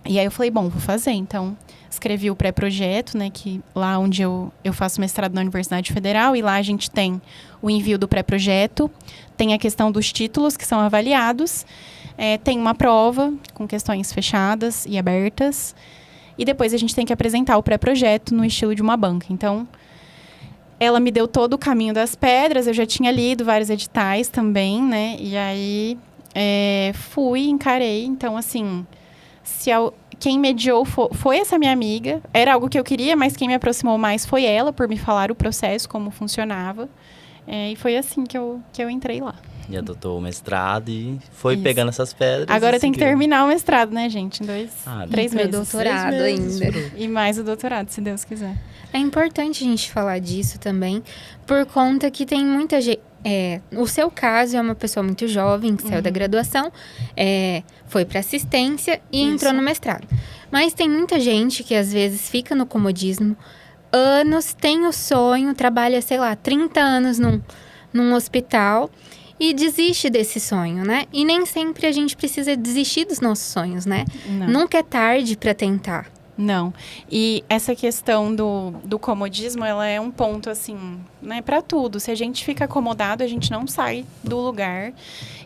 E aí eu falei, bom, vou fazer. Então, escrevi o pré-projeto, né? Que lá onde eu faço mestrado na Universidade Federal. E lá a gente tem o envio do pré-projeto. Tem a questão dos títulos que são avaliados. Tem uma prova com questões fechadas e abertas. E depois a gente tem que apresentar o pré-projeto no estilo de uma banca. Então, ela me deu todo o caminho das pedras. Eu já tinha lido vários editais também, né? E aí, encarei. Então, assim, quem mediou foi essa minha amiga. Era algo que eu queria, mas quem me aproximou mais foi ela, por me falar o processo, como funcionava. E foi assim que eu entrei lá. E adotou o mestrado e foi Isso. pegando essas pedras. Agora tem que terminar o mestrado, né, gente? Em 3 pro meses. doutorado 6 meses, ainda. E mais o doutorado, se Deus quiser. É importante a gente falar disso também, por conta que tem muita gente... o seu caso é uma pessoa muito jovem, que saiu da graduação, foi para assistência e entrou no mestrado. Mas tem muita gente que às vezes fica no comodismo, anos, tem o sonho, trabalha, sei lá, 30 anos num hospital e desiste desse sonho, né? E nem sempre a gente precisa desistir dos nossos sonhos, né? Não. Nunca é tarde para tentar. Não. E essa questão do comodismo, ela é um ponto, assim, né, para tudo. Se a gente fica acomodado, a gente não sai do lugar.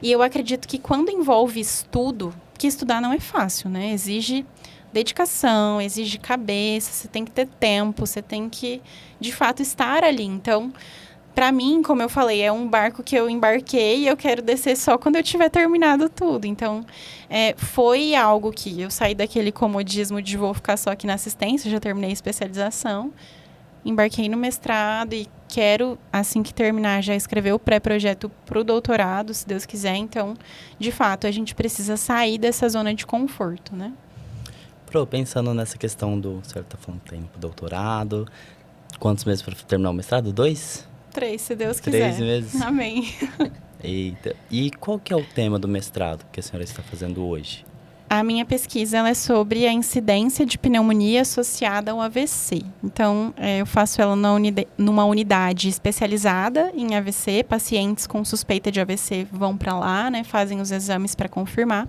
E eu acredito que quando envolve estudo, que estudar não é fácil, né? Exige dedicação, exige cabeça, você tem que ter tempo, você tem que, de fato, estar ali. Então, Para mim, como eu falei, é um barco que eu embarquei e eu quero descer só quando eu tiver terminado tudo. Então, foi algo que eu saí daquele comodismo de vou ficar só aqui na assistência, já terminei a especialização, embarquei no mestrado e quero, assim que terminar, já escrever o pré-projeto para o doutorado, se Deus quiser. Então, de fato, a gente precisa sair dessa zona de conforto, né? Pensando nessa questão do... Você tá falando tempo, doutorado. Quantos meses para terminar o mestrado? 2? 3, se Deus quiser. 3 meses? Amém. Eita. E qual que é o tema do mestrado que a senhora está fazendo hoje? A minha pesquisa ela é sobre a incidência de pneumonia associada ao AVC. Então, eu faço ela numa unidade especializada em AVC. Pacientes com suspeita de AVC vão para lá, né, fazem os exames para confirmar.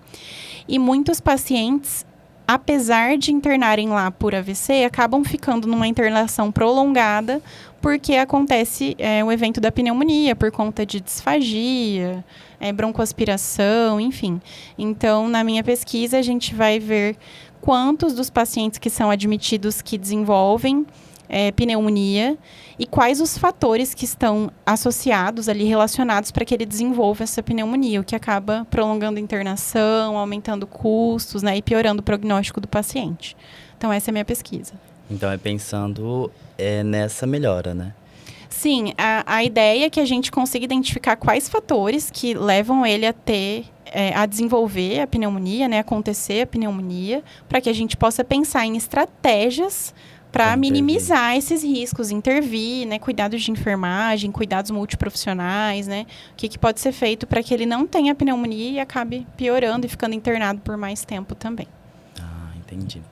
E muitos pacientes, apesar de internarem lá por AVC, acabam ficando numa internação prolongada porque acontece o evento da pneumonia por conta de disfagia, broncoaspiração, enfim. Então, na minha pesquisa, a gente vai ver quantos dos pacientes que são admitidos que desenvolvem pneumonia e quais os fatores que estão associados ali, relacionados para que ele desenvolva essa pneumonia, o que acaba prolongando a internação, aumentando custos, né, e piorando o prognóstico do paciente. Então, essa é a minha pesquisa. Então, pensando nessa melhora, né? Sim, a ideia é que a gente consiga identificar quais fatores que levam ele a ter, a desenvolver a pneumonia, né, acontecer a pneumonia, para que a gente possa pensar em estratégias para minimizar esses riscos, intervir, né, cuidados de enfermagem, cuidados multiprofissionais, né, o que pode ser feito para que ele não tenha pneumonia e acabe piorando e ficando internado por mais tempo também. Ah, entendi.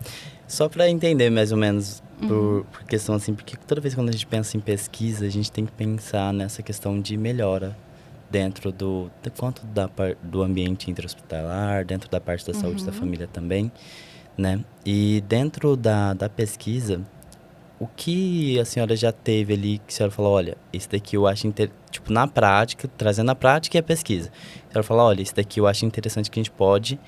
Só para entender mais ou menos, por questão assim, porque toda vez quando a gente pensa em pesquisa, a gente tem que pensar nessa questão de melhora dentro quanto do ambiente intra-hospitalar, dentro da parte da saúde da família também, né? E dentro da pesquisa, o que a senhora já teve ali, que a senhora falou, olha, esse daqui eu acho tipo, na prática, trazendo a prática e a pesquisa. A senhora falou, olha, esse daqui eu acho interessante que a gente pode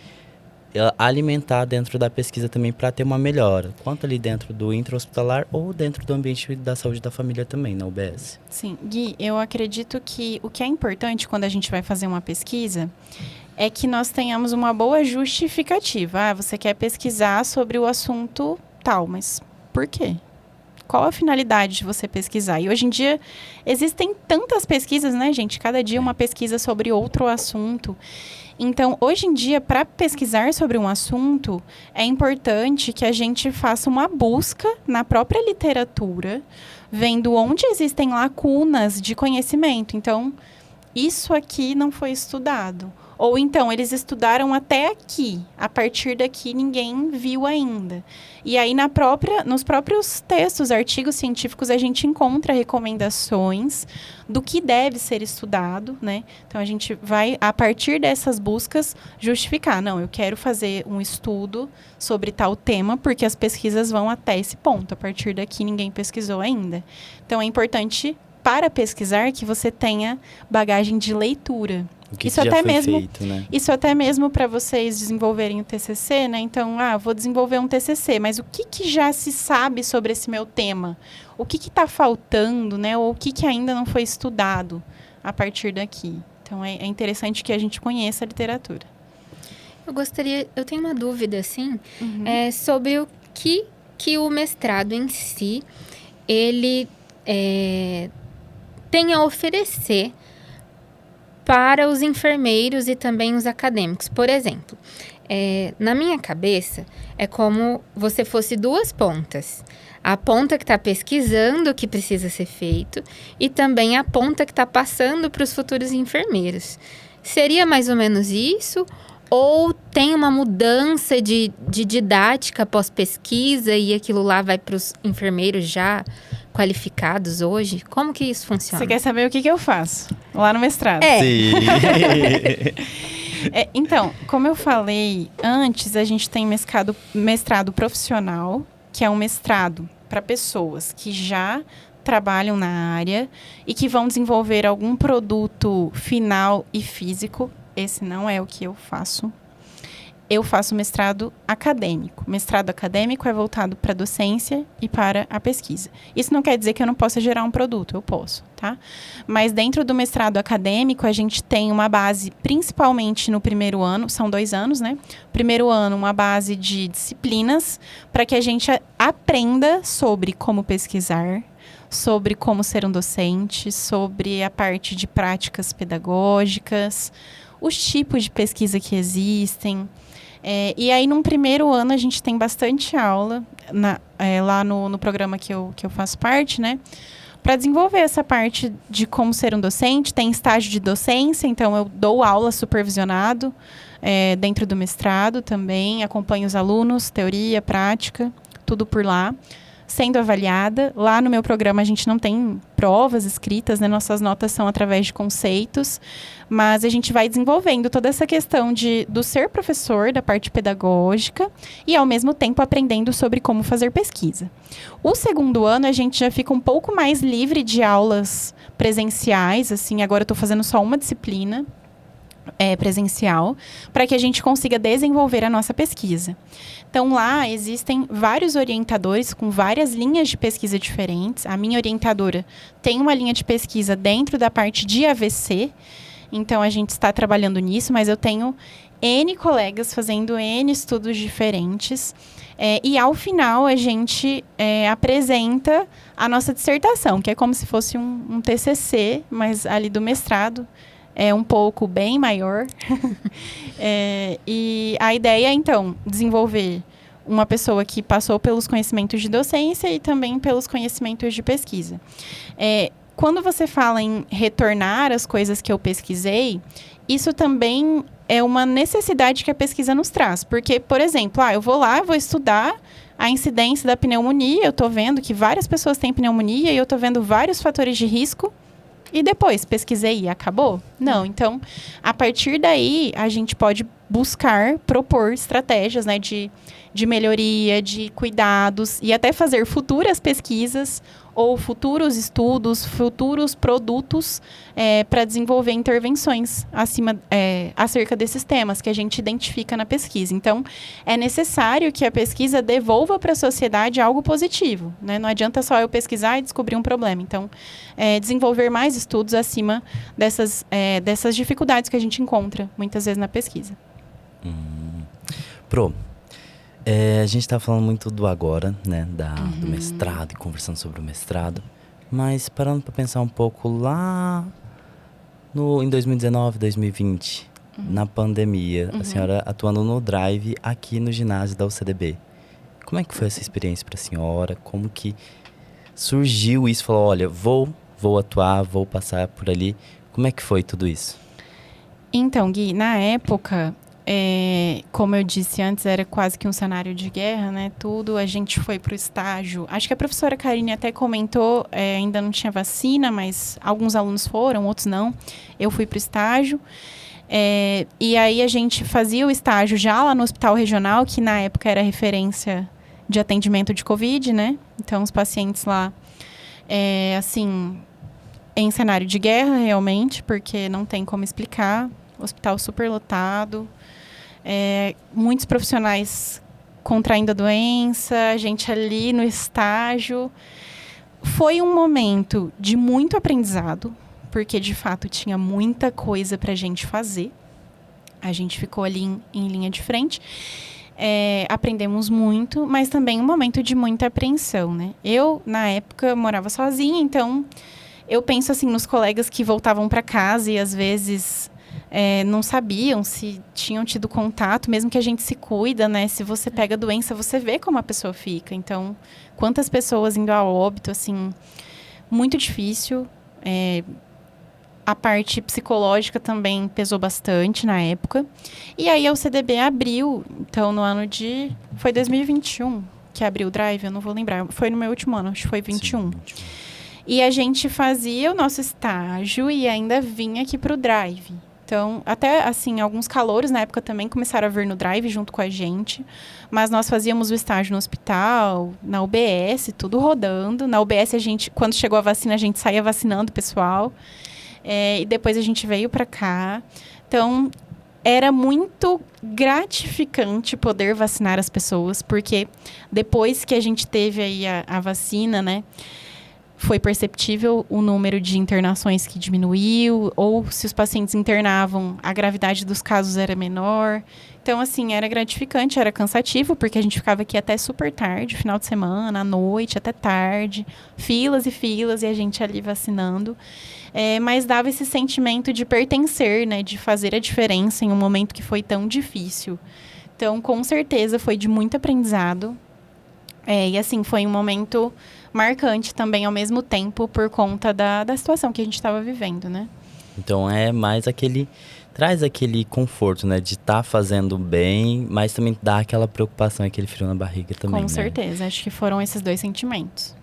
alimentar dentro da pesquisa também para ter uma melhora, quanto ali dentro do intra-hospitalar ou dentro do ambiente da saúde da família também, na UBS. Sim, Gui, eu acredito que o que é importante quando a gente vai fazer uma pesquisa é que nós tenhamos uma boa justificativa. Você quer pesquisar sobre o assunto tal, mas por quê? Qual a finalidade de você pesquisar? E hoje em dia existem tantas pesquisas, né, gente? Cada dia uma pesquisa sobre outro assunto. Então, hoje em dia, para pesquisar sobre um assunto, é importante que a gente faça uma busca na própria literatura, vendo onde existem lacunas de conhecimento. Então, isso aqui não foi estudado. Ou então, eles estudaram até aqui. A partir daqui, ninguém viu ainda. E aí, nos próprios textos, artigos científicos, a gente encontra recomendações do que deve ser estudado, né? Então, a gente vai, a partir dessas buscas, justificar. Não, eu quero fazer um estudo sobre tal tema, porque as pesquisas vão até esse ponto. A partir daqui, ninguém pesquisou ainda. Então, é importante, para pesquisar, que você tenha bagagem de leitura. Isso até mesmo feito, né? Isso até mesmo para vocês desenvolverem o TCC, né? Então, vou desenvolver um TCC, mas o que já se sabe sobre esse meu tema? O que está faltando, né? Ou o que ainda não foi estudado a partir daqui? Então, é interessante que a gente conheça a literatura. Eu tenho uma dúvida, assim, sobre o que o mestrado em si, ele tem a oferecer para os enfermeiros e também os acadêmicos. Por exemplo, na minha cabeça, é como você fosse duas pontas. A ponta que está pesquisando o que precisa ser feito e também a ponta que está passando para os futuros enfermeiros. Seria mais ou menos isso? Ou tem uma mudança de didática pós-pesquisa e aquilo lá vai para os enfermeiros já qualificados hoje? Como que isso funciona? Você quer saber o que eu faço lá no mestrado? Sim. Então, como eu falei antes, a gente tem mestrado profissional, que é um mestrado para pessoas que já trabalham na área e que vão desenvolver algum produto final e físico. Esse não é o que eu faço. eu faço mestrado acadêmico. Mestrado acadêmico é voltado para a docência e para a pesquisa. Isso não quer dizer que eu não possa gerar um produto, eu posso, tá? Mas dentro do mestrado acadêmico, a gente tem uma base, principalmente no primeiro ano, são 2 anos, né? Primeiro ano, uma base de disciplinas para que a gente aprenda sobre como pesquisar, sobre como ser um docente, sobre a parte de práticas pedagógicas, os tipos de pesquisa que existem. E aí, num primeiro ano, a gente tem bastante aula lá no programa que eu faço parte, né? Para desenvolver essa parte de como ser um docente. Tem estágio de docência, então eu dou aula supervisionado dentro do mestrado também. Acompanho os alunos, teoria, prática, tudo por lá. Sendo avaliada. Lá no meu programa a gente não tem provas escritas, né? Nossas notas são através de conceitos, mas a gente vai desenvolvendo toda essa questão do ser professor, da parte pedagógica, e ao mesmo tempo aprendendo sobre como fazer pesquisa. O segundo ano a gente já fica um pouco mais livre de aulas presenciais, assim, agora eu estou fazendo só uma disciplina presencial, para que a gente consiga desenvolver a nossa pesquisa. Então, lá existem vários orientadores com várias linhas de pesquisa diferentes. A minha orientadora tem uma linha de pesquisa dentro da parte de AVC, então a gente está trabalhando nisso, mas eu tenho N colegas fazendo N estudos diferentes. E ao final a gente apresenta a nossa dissertação, que é como se fosse um TCC, mas ali do mestrado. É um pouco bem maior. E a ideia é, então, desenvolver uma pessoa que passou pelos conhecimentos de docência e também pelos conhecimentos de pesquisa. Quando você fala em retornar as coisas que eu pesquisei, isso também é uma necessidade que a pesquisa nos traz. Porque, por exemplo, eu vou lá, vou estudar a incidência da pneumonia, eu estou vendo que várias pessoas têm pneumonia e eu estou vendo vários fatores de risco. E depois, pesquisei e acabou? Não. Então, a partir daí, a gente pode buscar, propor estratégias, né, de melhoria, de cuidados e até fazer futuras pesquisas ou futuros estudos, futuros produtos para desenvolver intervenções acerca desses temas que a gente identifica na pesquisa. Então, é necessário que a pesquisa devolva para a sociedade algo positivo, né? Não adianta só eu pesquisar e descobrir um problema. Então, desenvolver mais estudos acima dessas dificuldades que a gente encontra, muitas vezes, na pesquisa. Pro, a gente está falando muito do agora, né, do mestrado e conversando sobre o mestrado, mas parando para pensar um pouco lá em 2019, 2020, na pandemia, a senhora atuando no Drive aqui no ginásio da UCDB. Como é que foi essa experiência para a senhora? Como que surgiu isso? Falou, olha, vou atuar, vou passar por ali. Como é que foi tudo isso? Então, Gui, na época... como eu disse antes, era quase que um cenário de guerra, né? Tudo, a gente foi para o estágio. Acho que a professora Karine até comentou, ainda não tinha vacina, mas alguns alunos foram, outros não. Eu fui para o estágio. E aí a gente fazia o estágio já lá no hospital regional, que na época era referência de atendimento de Covid, né? Então, os pacientes lá, assim, em cenário de guerra, realmente, porque não tem como explicar. Hospital super lotado. Muitos profissionais contraindo a doença, a gente ali no estágio. Foi um momento de muito aprendizado, porque, de fato, tinha muita coisa para a gente fazer. A gente ficou ali em linha de frente. Aprendemos muito, mas também um momento de muita apreensão, né? Eu, na época, morava sozinha, então eu penso assim nos colegas que voltavam para casa e, às vezes... não sabiam se tinham tido contato, mesmo que a gente se cuida, né? Se você pega a doença, você vê como a pessoa fica. Então, quantas pessoas indo a óbito, assim, muito difícil. A parte psicológica também pesou bastante na época. E aí a UCDB abriu, então, no ano foi 2021 que abriu o Drive, eu não vou lembrar. Foi no meu último ano, acho que foi 21. Sim, 21. E a gente fazia o nosso estágio e ainda vinha aqui para o Drive. Então, até, assim, alguns calouros na época também começaram a vir no Drive junto com a gente. Mas nós fazíamos o estágio no hospital, na UBS, tudo rodando. Na UBS, quando chegou a vacina, a gente saía vacinando o pessoal. E depois a gente veio para cá. Então, era muito gratificante poder vacinar as pessoas, porque depois que a gente teve aí a vacina, né, foi perceptível o número de internações que diminuiu, ou se os pacientes internavam, a gravidade dos casos era menor. Então, assim, era gratificante, era cansativo, porque a gente ficava aqui até super tarde, final de semana, à noite, até tarde, filas e filas, e a gente ali vacinando. Mas dava esse sentimento de pertencer, né, de fazer a diferença em um momento que foi tão difícil. Então, com certeza, foi de muito aprendizado. E, assim, foi um momento marcante também, ao mesmo tempo, por conta da situação que a gente estava vivendo, né? Então, é mais aquele... Traz aquele conforto, né? De estar fazendo bem, mas também dá aquela preocupação, aquele frio na barriga também, Com né? certeza. Acho que foram esses dois sentimentos.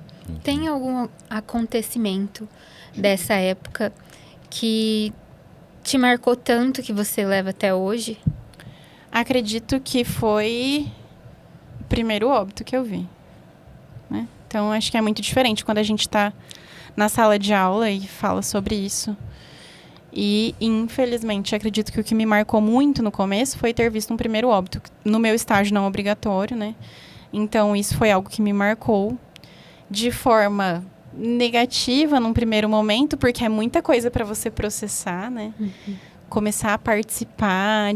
Tem algum acontecimento dessa época que te marcou tanto que você leva até hoje? Acredito que foi o primeiro óbito que eu vi, né? Então, acho que é muito diferente quando a gente está na sala de aula e fala sobre isso. E, infelizmente, acredito que o que me marcou muito no começo foi ter visto um primeiro óbito. No meu estágio não obrigatório, né? Então, isso foi algo que me marcou de forma negativa num primeiro momento, porque é muita coisa para você processar, né? Começar a participar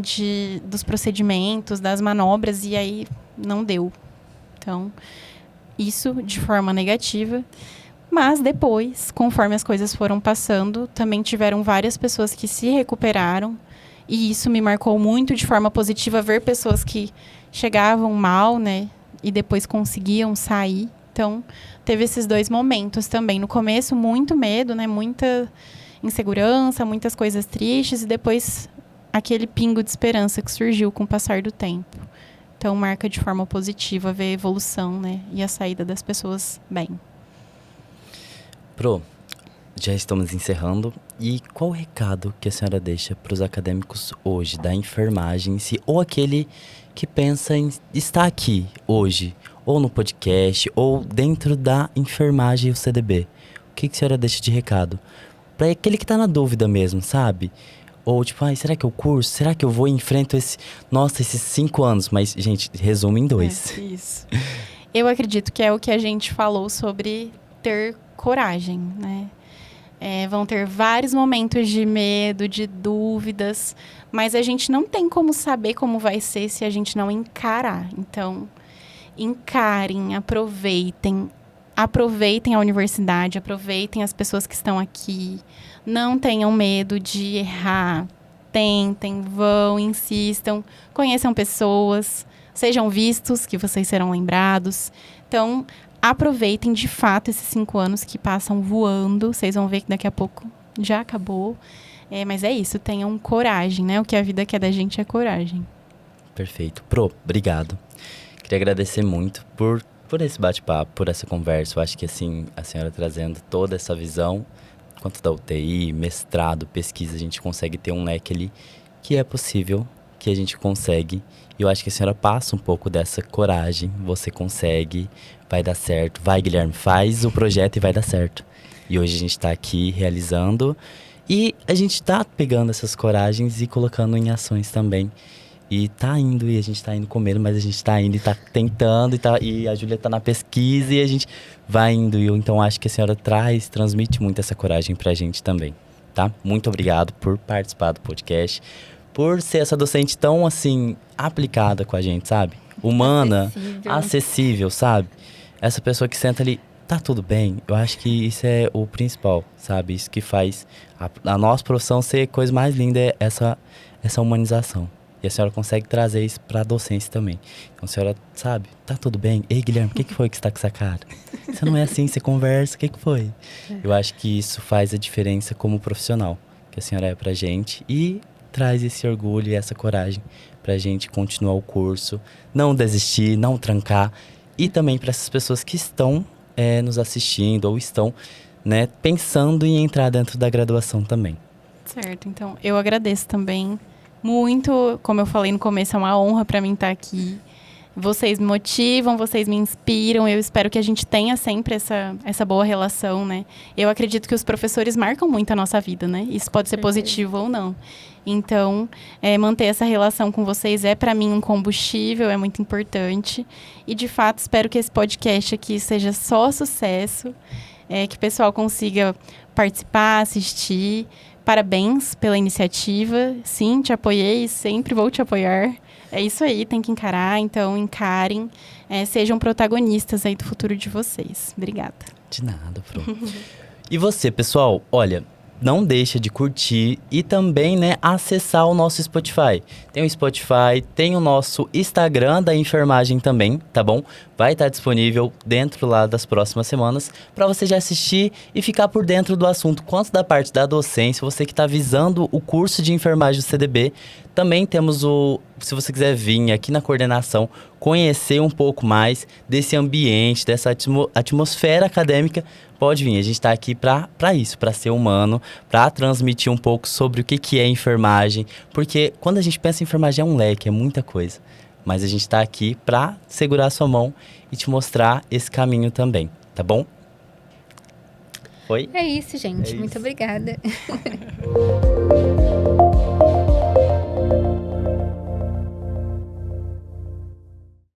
dos procedimentos, das manobras, e aí não deu. Então, isso de forma negativa. Mas depois, conforme as coisas foram passando, também tiveram várias pessoas que se recuperaram. E isso me marcou muito de forma positiva, ver pessoas que chegavam mal, né? E depois conseguiam sair. Então, teve esses dois momentos também. No começo, muito medo, né? Muita insegurança, muitas coisas tristes. E depois, aquele pingo de esperança que surgiu com o passar do tempo. Então, marca de forma positiva ver a evolução, né? E a saída das pessoas bem. Pro, já estamos encerrando. E qual o recado que a senhora deixa para os acadêmicos hoje da enfermagem em si, ou aquele que pensa em estar aqui hoje, ou no podcast, ou dentro da enfermagem e o CDB? O que a senhora deixa de recado? Para aquele que está na dúvida mesmo, sabe? Ou tipo, será que eu curso? Será que eu vou e enfrento esses 5 anos? Mas, gente, resume em 2. Isso. Eu acredito que é o que a gente falou sobre ter coragem, né? Vão ter vários momentos de medo, de dúvidas, mas a gente não tem como saber como vai ser se a gente não encarar. Então, encarem, aproveitem a universidade, aproveitem as pessoas que estão aqui. Não tenham medo de errar. Tentem, vão, insistam, conheçam pessoas, sejam vistos, que vocês serão lembrados. Então, aproveitem de fato esses 5 anos que passam voando. Vocês vão ver que daqui a pouco já acabou. Mas é isso, tenham coragem, né? O que a vida quer da gente é coragem. Perfeito. Pro, obrigado. Queria agradecer muito por esse bate-papo, por essa conversa. Eu acho que assim, a senhora trazendo toda essa visão, quanto da UTI, mestrado, pesquisa, a gente consegue ter um leque ali que é possível, que a gente consegue. E eu acho que a senhora passa um pouco dessa coragem. Você consegue, vai dar certo. Vai, Guilherme, faz o projeto e vai dar certo. E hoje a gente está aqui realizando. E a gente está pegando essas coragens e colocando em ações também. E tá indo, e a gente tá indo com medo, mas a gente tá indo e tá tentando. E a Júlia tá na pesquisa e a gente vai indo. E eu, então, acho que a senhora transmite muito essa coragem pra gente também, tá? Muito obrigado por participar do podcast. Por ser essa docente tão, assim, aplicada com a gente, sabe? Humana, acessível, sabe? Essa pessoa que senta ali, tá tudo bem. Eu acho que isso é o principal, sabe? Isso que faz a nossa profissão ser a coisa mais linda, é essa humanização. E a senhora consegue trazer isso pra docência também. Então a senhora, sabe, tá tudo bem? Ei, Guilherme, o que foi que você tá com essa cara? Você não é assim, você conversa, o que foi? Eu acho que isso faz a diferença como profissional que a senhora é pra gente. E traz esse orgulho e essa coragem pra gente continuar o curso, não desistir, não trancar. E também para essas pessoas que estão nos assistindo ou estão, né, pensando em entrar dentro da graduação também. Certo, então eu agradeço também muito. Como eu falei no começo, é uma honra para mim estar aqui. Vocês me motivam, vocês me inspiram. Eu espero que a gente tenha sempre essa boa relação, né? Eu acredito que os professores marcam muito a nossa vida, né? Isso pode ser positivo ou não. Então, manter essa relação com vocês é, para mim, um combustível, é muito importante. E, de fato, espero que esse podcast aqui seja só sucesso, que o pessoal consiga participar, assistir. Parabéns pela iniciativa. Sim, te apoiei, sempre vou te apoiar. É isso aí, tem que encarar, então encarem, sejam protagonistas aí do futuro de vocês. Obrigada. De nada, Pro. E você, pessoal, olha, não deixa de curtir e também, né, acessar o nosso Spotify. Tem o Spotify, tem o nosso Instagram da enfermagem também, tá bom? Vai estar disponível dentro lá das próximas semanas para você já assistir e ficar por dentro do assunto. Quanto da parte da docência, você que está visando o curso de enfermagem do CDB, também temos se você quiser vir aqui na coordenação, conhecer um pouco mais desse ambiente, dessa atmosfera acadêmica, pode vir. A gente está aqui para isso, para ser humano, para transmitir um pouco sobre o que é enfermagem, porque quando a gente pensa em enfermagem é um leque, é muita coisa. Mas a gente está aqui para segurar a sua mão e te mostrar esse caminho também, tá bom? Foi? É isso, gente. É Muito isso. obrigada.